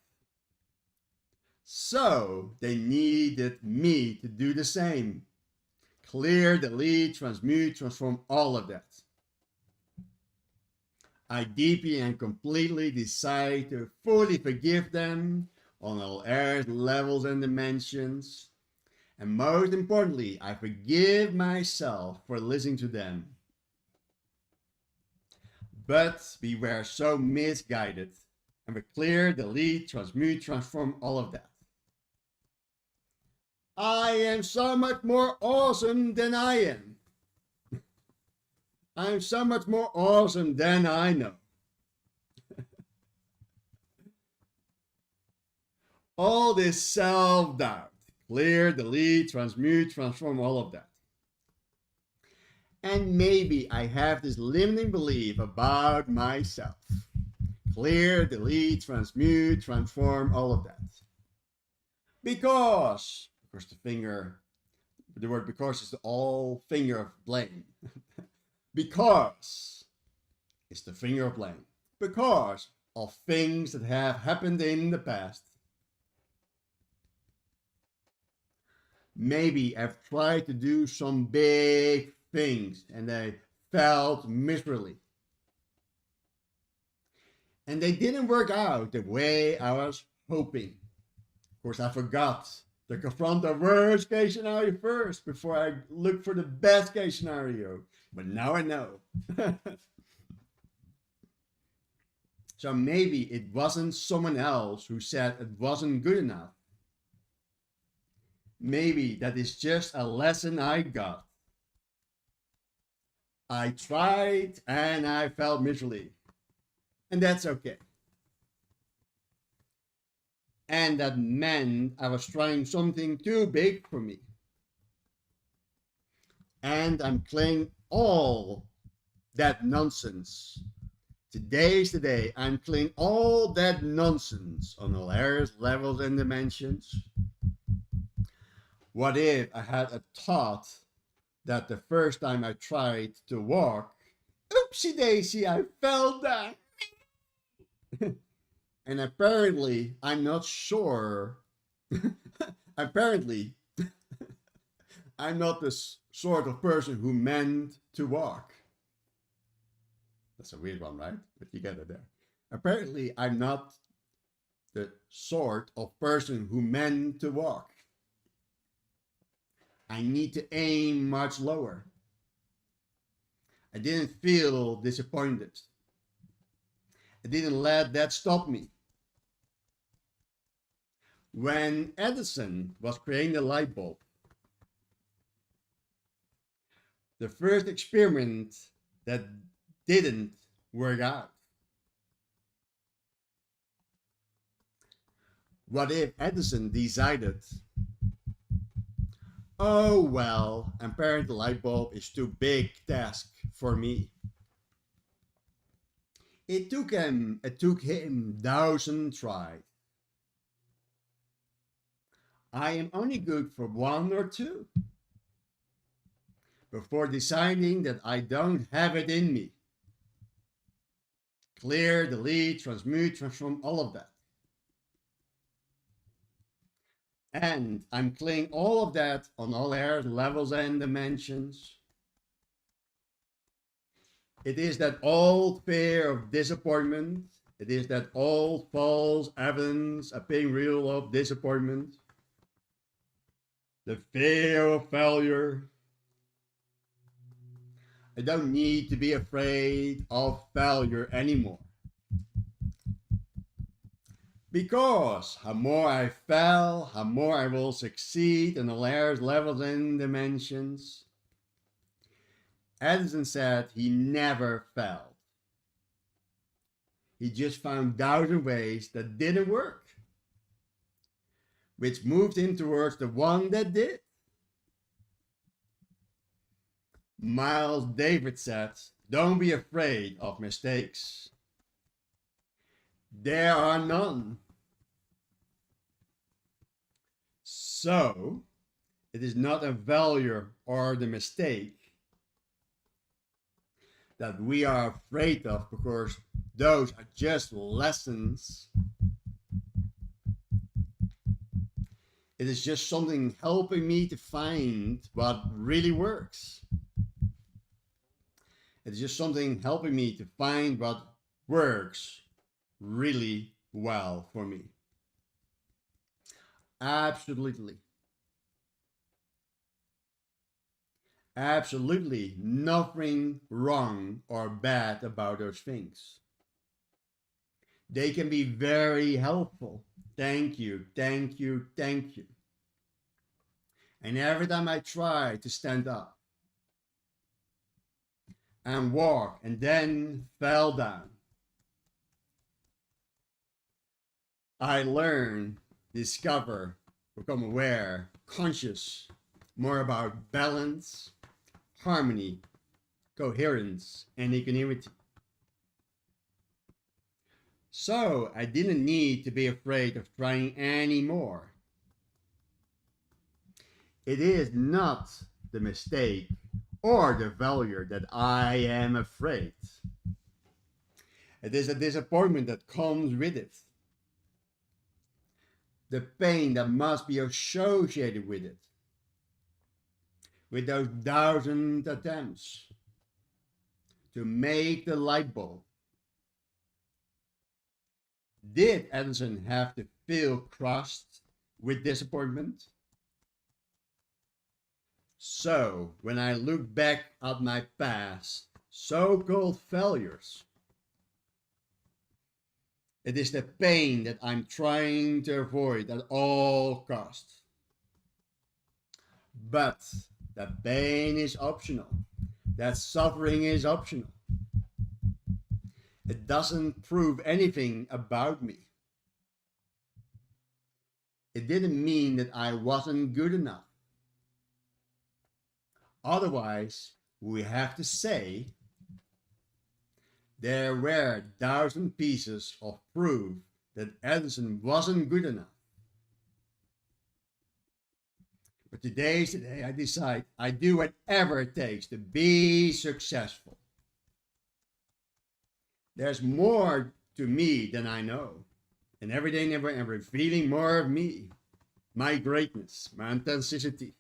So they needed me to do the same. Clear, delete, transmute, transform, all of that. I deeply and completely decide to fully forgive them on all areas, levels, and dimensions. And most importantly, I forgive myself for listening to them. But we were so misguided. And we clear, delete, transmute, transform, all of that. I am so much more awesome than I am. I'm so much more awesome than I know. All this self-doubt. Clear, delete, transmute, transform, all of that. And maybe I have this limiting belief about myself. Clear, delete, transmute, transform, all of that. Because, of course, the word because is the all finger of blame. Because it's the finger of blame. Because of things that have happened in the past. Maybe I've tried to do some big things and they failed miserably. And they didn't work out the way I was hoping. Of course, I forgot to confront the worst case scenario first before I look for the best case scenario. But now I know. So maybe it wasn't someone else who said it wasn't good enough. Maybe that is just a lesson I got. I tried and I failed miserably. And that's okay. And that meant I was trying something too big for me. And I'm clearing all that nonsense. Today's the day. I'm clearing all that nonsense on all areas, levels, and dimensions. What if I had a thought that the first time I tried to walk, oopsie daisy, I fell down. And apparently, I'm not sure. Apparently, I'm not the sort of person who meant to walk. That's a weird one, right? But you get it there. Apparently, I'm not the sort of person who meant to walk. I need to aim much lower. I didn't feel disappointed. I didn't let that stop me. When Edison was creating the light bulb, the first experiment that didn't work out. What if Edison decided, oh well, apparently the light bulb is too big task for me. It took him 1,000 tries. I am only good for 1 or 2 before deciding that I don't have it in me. Clear, delete, transmute, transform, all of that. And I'm clearing all of that on all layers, levels, and dimensions. It is that old fear of disappointment. It is that old false evidence appearing real of disappointment. The fear of failure. I don't need to be afraid of failure anymore. Because how more I fail, how more I will succeed in the layers, levels, and dimensions. Edison said he never failed. He just found 1,000 ways that didn't work, which moved him towards the one that did. Miles Davis said, don't be afraid of mistakes. There are none. So, it is not a failure or the mistake that we are afraid of, because those are just lessons. It is just something helping me to find what really works. It's just something helping me to find what works really well for me. Absolutely. Absolutely nothing wrong or bad about those things. They can be very helpful. Thank you, thank you, thank you. And every time I try to stand up and walk and then fell down, I learn, discover, become aware, conscious, more about balance, harmony, coherence, and equanimity. So I didn't need to be afraid of trying anymore. It is not the mistake or the failure that I am afraid. It is a disappointment that comes with it. The pain that must be associated with it. With those 1,000 attempts to make the light bulb. Did Edison have to feel crushed with disappointment? So, when I look back at my past so-called failures, it is the pain that I'm trying to avoid at all costs. But that pain is optional. That suffering is optional. It doesn't prove anything about me. it didn't mean that I wasn't good enough. Otherwise, we have to say there were 1,000 pieces of proof that Edison wasn't good enough. But today's the day I decide I do whatever it takes to be successful. There's more to me than I know. And every day I'm revealing more of me, my greatness, my authenticity.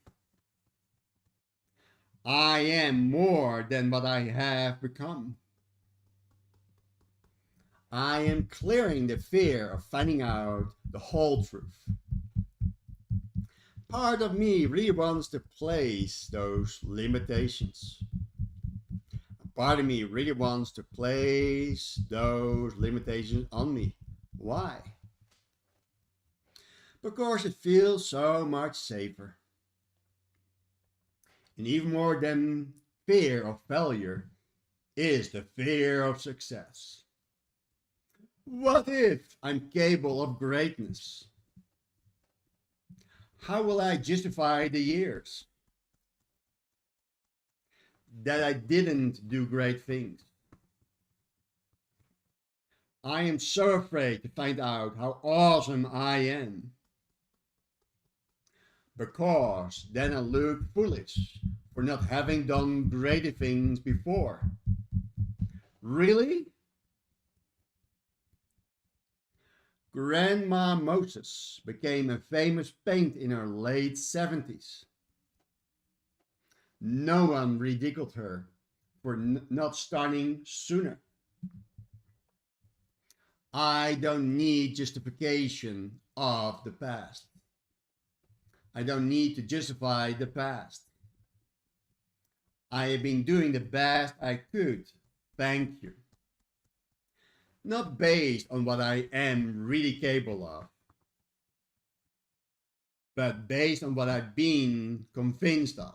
I am more than what I have become. I am clearing the fear of finding out the whole truth. Part of me really wants to place those limitations. Part of me really wants to place those limitations on me. Why? Because it feels so much safer. And even more than fear of failure is the fear of success. What if I'm capable of greatness? How will I justify the years that I didn't do great things? I am so afraid to find out how awesome I am. Because then I look foolish for not having done greater things before. Really? Grandma Moses became a famous painter in her late 70s. No one ridiculed her for not starting sooner. I don't need justification of the past. I don't need to justify the past. I have been doing the best I could. Thank you. Not based on what I am really capable of, but based on what I've been convinced of.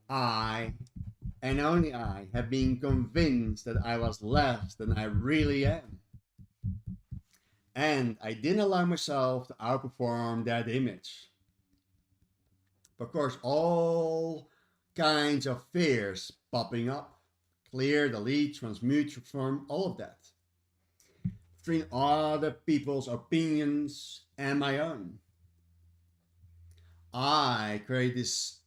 I, and only I, have been convinced that I was less than I really am. And I didn't allow myself to outperform that image. Of course, all kinds of fears popping up. Clear, delete, transmute, transform, all of that. Between other people's opinions and my own. I create this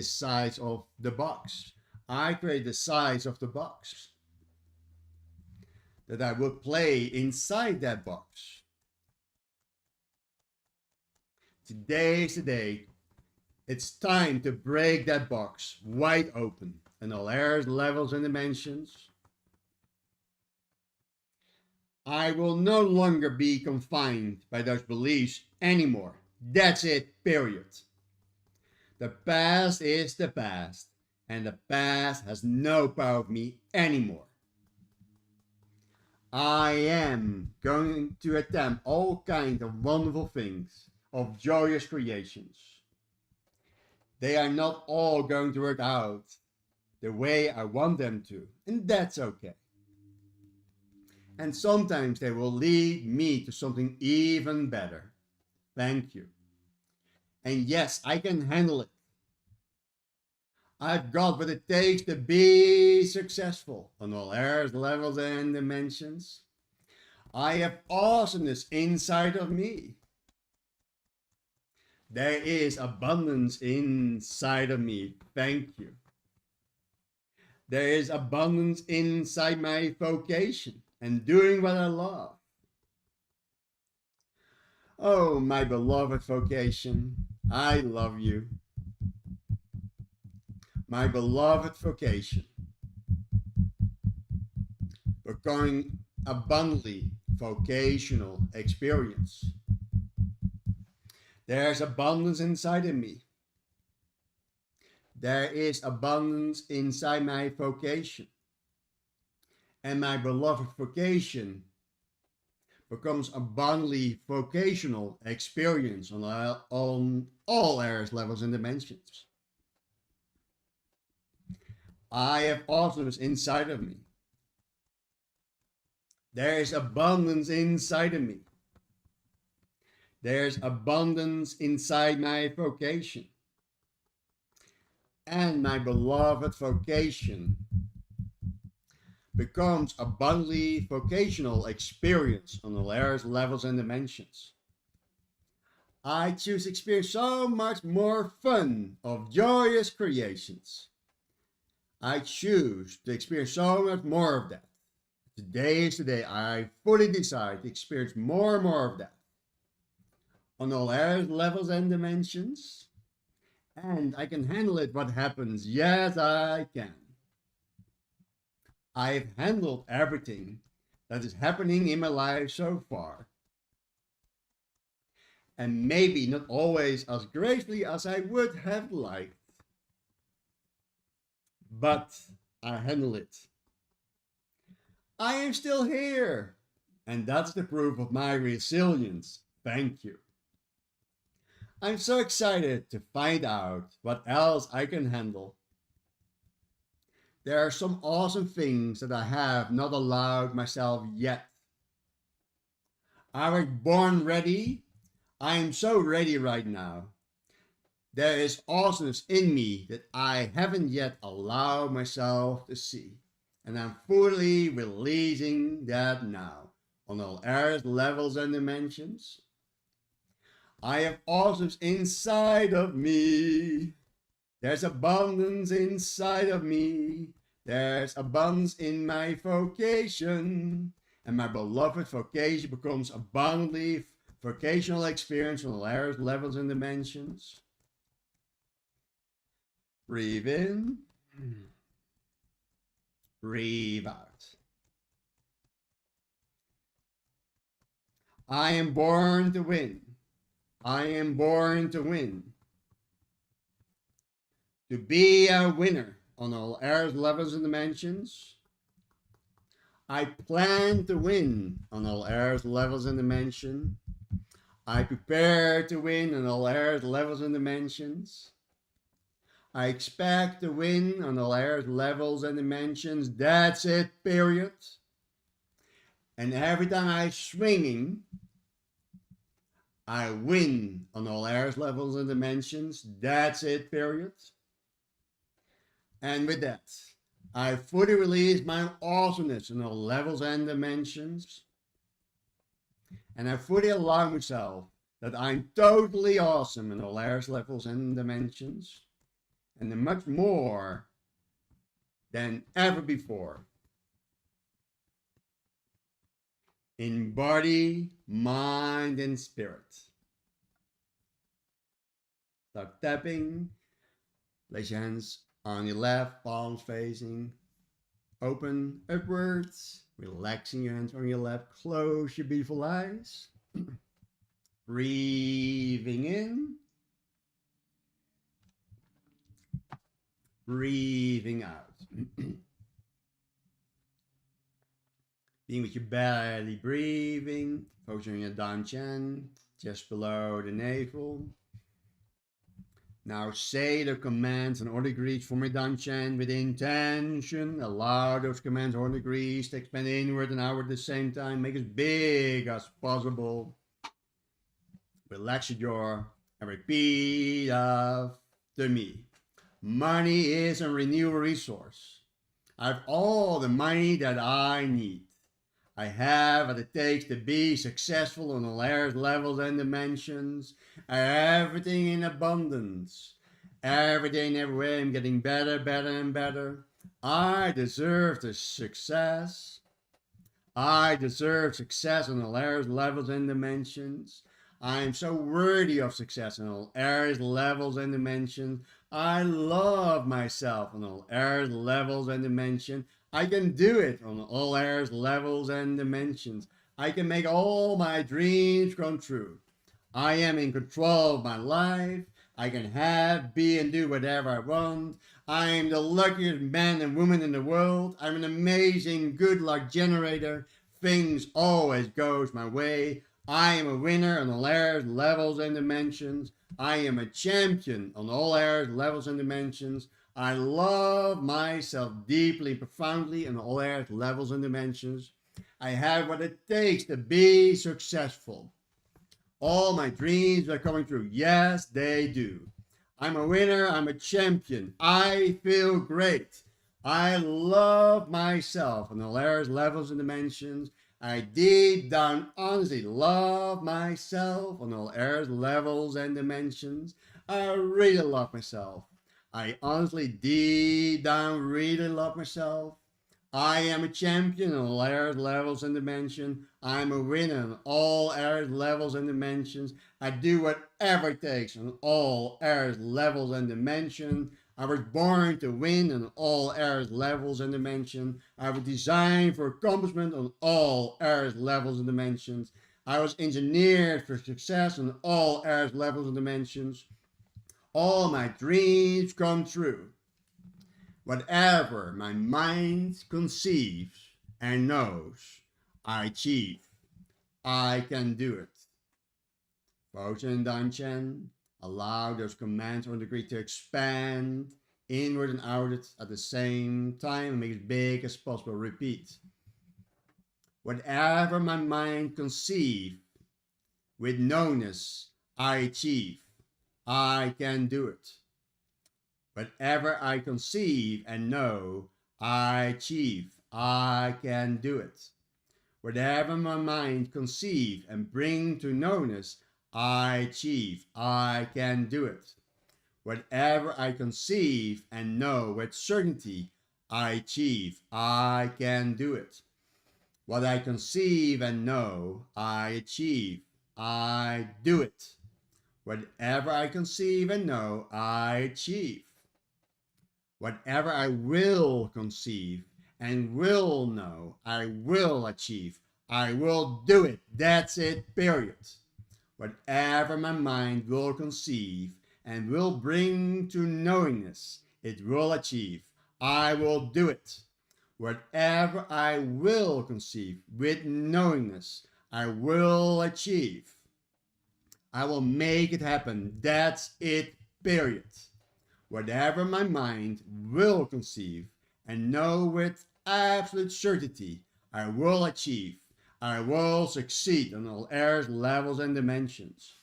size of the box. I create the size of the box that I would play inside that box. Today's the day. It's time to break that box wide open in all areas, levels, and dimensions. I will no longer be confined by those beliefs anymore. That's it, period. The past is the past, and the past has no power of me anymore. I am going to attempt all kinds of wonderful things, of joyous creations. They are not all going to work out the way I want them to, and that's okay. And sometimes they will lead me to something even better. Thank you. And yes, I can handle it. I've got what it takes to be successful on all areas, levels, and dimensions. I have awesomeness inside of me. There is abundance inside of me. Thank you. There is abundance inside my vocation and doing what I love. Oh, my beloved vocation, I love you. My beloved vocation, becoming abundantly vocational experience. There's abundance inside of me. There is abundance inside my vocation. And my beloved vocation becomes abundantly vocational experience on all areas, levels, and dimensions. I have awesomeness inside of me. There is abundance inside of me. There's abundance inside my vocation. And my beloved vocation becomes abundantly vocational experience on the layers, levels, and dimensions. I choose to experience so much more fun of joyous creations. I choose to experience so much more of that. Today is the day I fully decide to experience more and more of that. On all layers, levels, and dimensions. And I can handle it, what happens. Yes, I can. I've handled everything that is happening in my life so far. And maybe not always as gracefully as I would have liked. But I handle it. I am still here. And that's the proof of my resilience. Thank you. I'm so excited to find out what else I can handle. There are some awesome things that I have not allowed myself yet. I was born ready. I am so ready right now. There is awesomeness in me that I haven't yet allowed myself to see. And I'm fully releasing that now on all areas, levels, and dimensions. I have awesomeness inside of me. There's abundance inside of me. There's abundance in my vocation. And my beloved vocation becomes abundantly vocational experience on all areas, levels, and dimensions. Breathe in. Breathe out. I am born to win. I am born to win. To be a winner on all areas, levels, and dimensions. I plan to win on all areas, levels, and dimensions. I prepare to win on all areas, levels, and dimensions. I expect to win on all areas, levels, and dimensions. That's it, period. And every time I'm swinging, I win on all areas, levels, and dimensions. That's it, period. And with that, I fully release my awesomeness in all levels and dimensions. And I fully allow myself that I'm totally awesome in all areas, levels, and dimensions. And much more than ever before. In body, mind, and spirit. Start tapping. Place your hands on your left, palms facing open upwards. Relaxing your hands on your left. Close your beautiful eyes. Breathing in. Breathing out. Being with your belly breathing, focusing on your down chin, just below the navel. Now say the commands and order degrees from your down chin with intention. Allow those commands or degrees to expand inward and outward at the same time. Make it as big as possible. Relax your jaw and repeat after me. Money is a renewable resource. I have all the money that I need. I have what it takes to be successful on all areas, levels, and dimensions. I have everything in abundance. Every day and every way I'm getting better, better, and better. I deserve the success. I deserve success on all areas, levels, and dimensions. I am so worthy of success in all areas, levels, and dimensions. I love myself on all areas, levels, and dimensions. I can do it on all areas, levels, and dimensions. I can make all my dreams come true. I am in control of my life. I can have, be, and do whatever I want. I am the luckiest man and woman in the world. I'm an amazing good luck generator. Things always goes my way. I am a winner on all areas, levels, and dimensions. I am a champion on all areas, levels, and dimensions. I love myself deeply, profoundly in all areas, levels, and dimensions. I have what it takes to be successful. All my dreams are coming true. Yes, they do. I'm a winner. I'm a champion. I feel great. I love myself on all areas, levels, and dimensions. I deep down honestly love myself on all areas, levels, and dimensions. I really love myself. I honestly deep down really love myself. I am a champion in all areas, levels, and dimensions. I'm a winner in all areas, levels, and dimensions. I do whatever it takes in all areas, levels, and dimensions. I was born to win in all areas, levels, and dimensions. I was designed for accomplishment on all areas, levels, and dimensions. I was engineered for success in all areas, levels, and dimensions. All my dreams come true. Whatever my mind conceives and knows, I achieve. I can do it. Focus and Danchan. Allow those commands on the grid to expand inward and outward at the same time and make it big as possible. Repeat. Whatever my mind conceives with knownness, I achieve. I can do it. Whatever I conceive and know, I achieve. I can do it. Whatever my mind conceive and bring to knownness, I achieve. I can do it. Whatever I conceive and know with certainty, I achieve. I can do it. What I conceive and know, I achieve. I do it. Whatever I conceive and know, I achieve. Whatever I will conceive and will know, I will achieve. I will do it. That's it, period. Whatever my mind will conceive and will bring to knowingness, it will achieve. I will do it. Whatever I will conceive with knowingness, I will achieve. I will make it happen. That's it, period. Whatever my mind will conceive and know with absolute certainty, I will achieve. I will succeed on all areas, levels, and dimensions.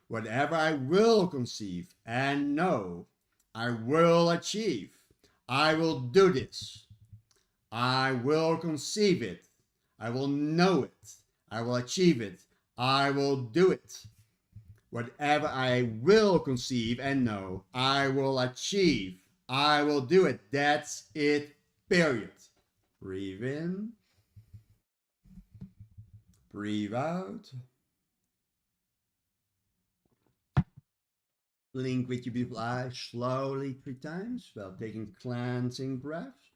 Whatever I will conceive and know, I will achieve. I will do this. I will conceive it. I will know it. I will achieve it. I will do it. Whatever I will conceive and know, I will achieve. I will do it. That's it, period. Breathe in. Breathe out. Blink with your beautiful eyes slowly 3 times while taking cleansing breaths.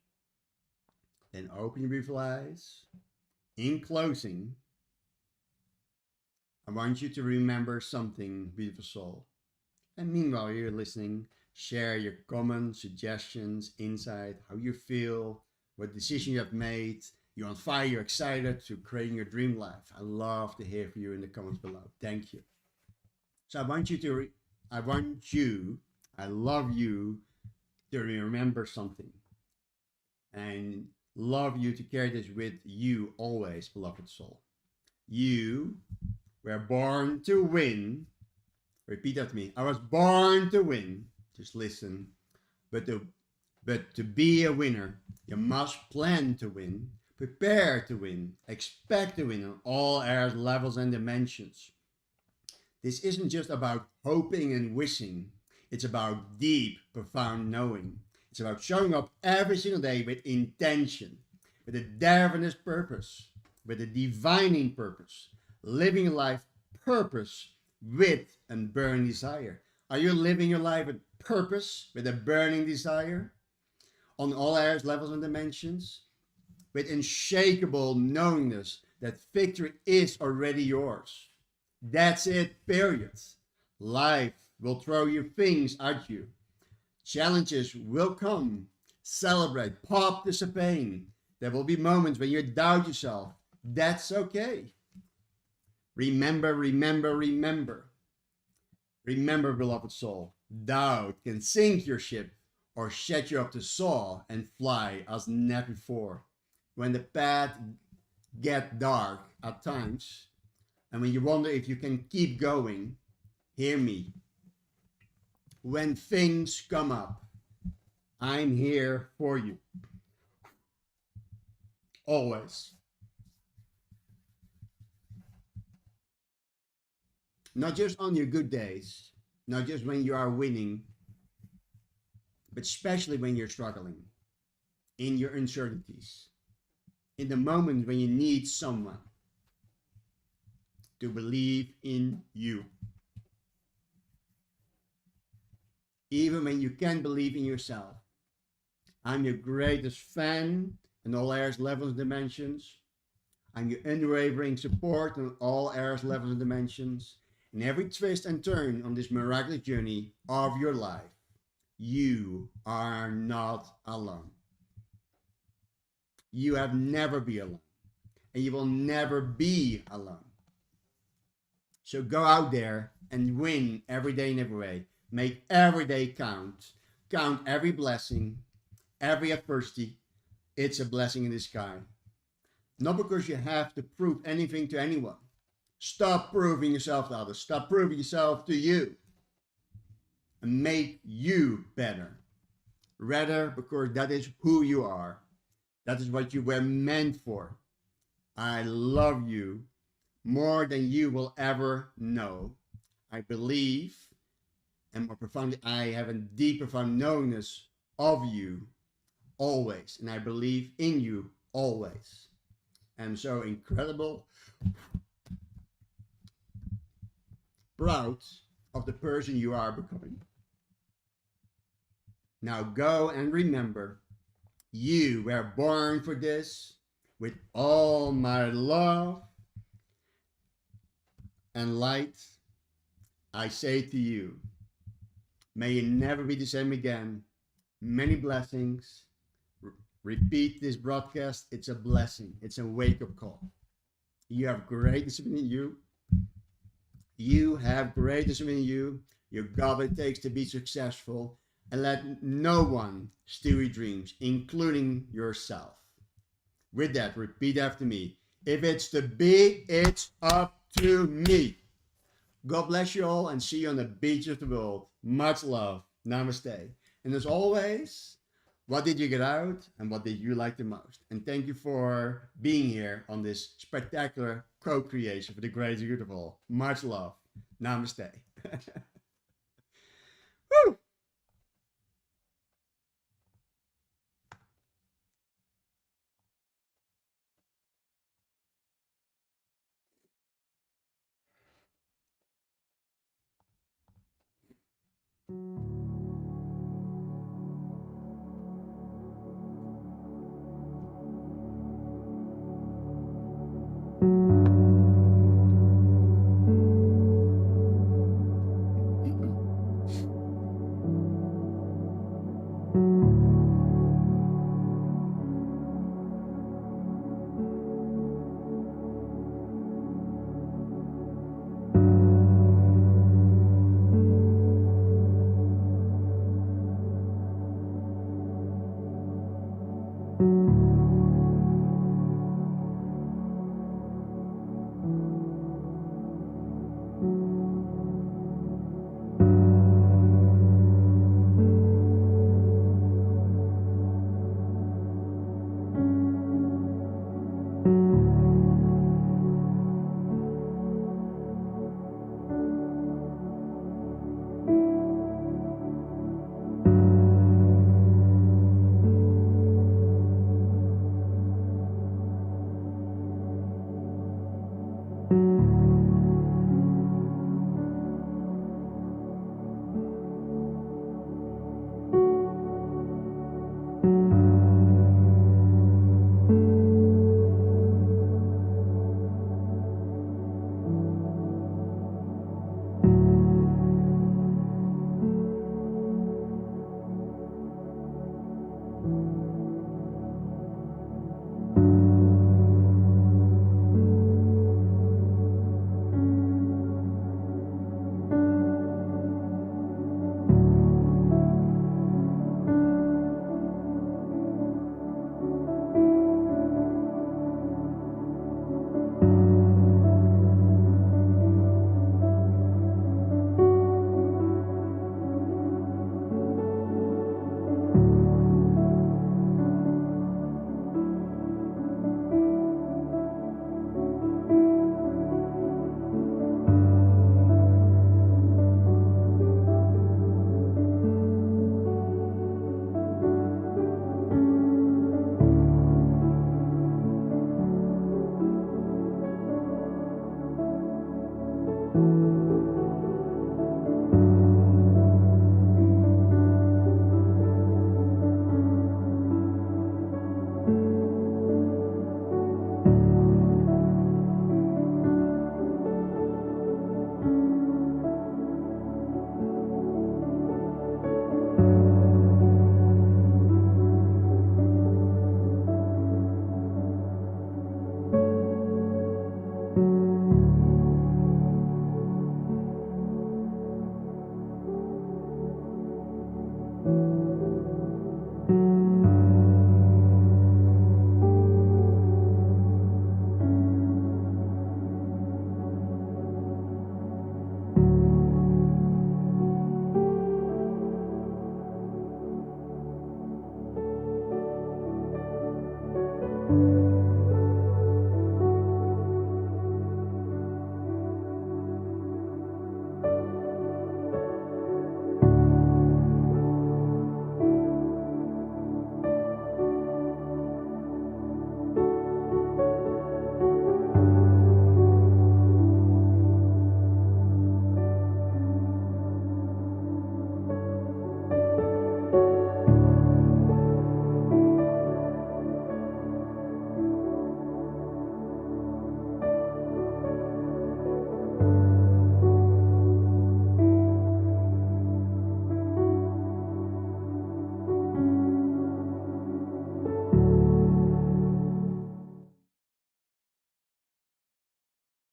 Then open your beautiful eyes. In closing, I want you to remember something, beautiful soul. And meanwhile, you're listening, share your comments, suggestions, insight, how you feel, what decision you have made. You're on fire, you're excited to creating your dream life. I love to hear from you in the comments below. Thank you. So I love you to remember something. And love you to carry this with you always, beloved soul. You were born to win. Repeat after me. I was born to win. Just listen. But to be a winner, you must plan to win, prepare to win, expect to win on all areas, levels, and dimensions. This isn't just about hoping and wishing. It's about deep, profound knowing. It's about showing up every single day with intention, with a definite purpose, with a divining purpose. Living your life purpose with a burning desire. Are you living your life with purpose, with a burning desire? On all areas, levels, and dimensions? With unshakable knowingness that victory is already yours. That's it, period. Life will throw you things at you. Challenges will come. Celebrate, pop the champagne. There will be moments when you doubt yourself. That's okay. Remember, remember, remember. Remember, beloved soul, doubt can sink your ship or set you up to soar and fly as never before. When the path get dark at times, and when you wonder if you can keep going, hear me. When things come up, I'm here for you. Always. Not just on your good days, not just when you are winning, but especially when you're struggling, in your uncertainties, in the moments when you need someone to believe in you. Even when you can't believe in yourself. I'm your greatest fan in all areas, levels, and dimensions. I'm your unwavering support in all areas, levels, and dimensions. In every twist and turn on this miraculous journey of your life, you are not alone. You have never been alone, and you will never be alone. So go out there and win every day in every way. Make every day count. Count every blessing, every adversity. It's a blessing in the sky. Not because you have to prove anything to anyone. Stop proving yourself to others. Stop proving yourself to you. And make you better. Rather, because that is who you are. That is what you were meant for. I love you more than you will ever know. I believe, and more profoundly, I have a deep, profound knowingness of you always. And I believe in you always. I'm so incredible proud of the person you are becoming. Now go and remember, you were born for this. With all my love and light, I say to you, may you never be the same again. Many blessings. Repeat this broadcast. It's a blessing. It's a wake-up call. You have great discipline in you. You have great discipline in you. You got what it takes to be successful. And let no one steal your dreams, including yourself. With that, repeat after me. If it's to be, it's up to me. God bless you all and see you on the beach of the world. Much love. Namaste. And as always, what did you get out and what did you like the most? And thank you for being here on this spectacular co-creation for the great and beautiful. Much love. Namaste. Woo!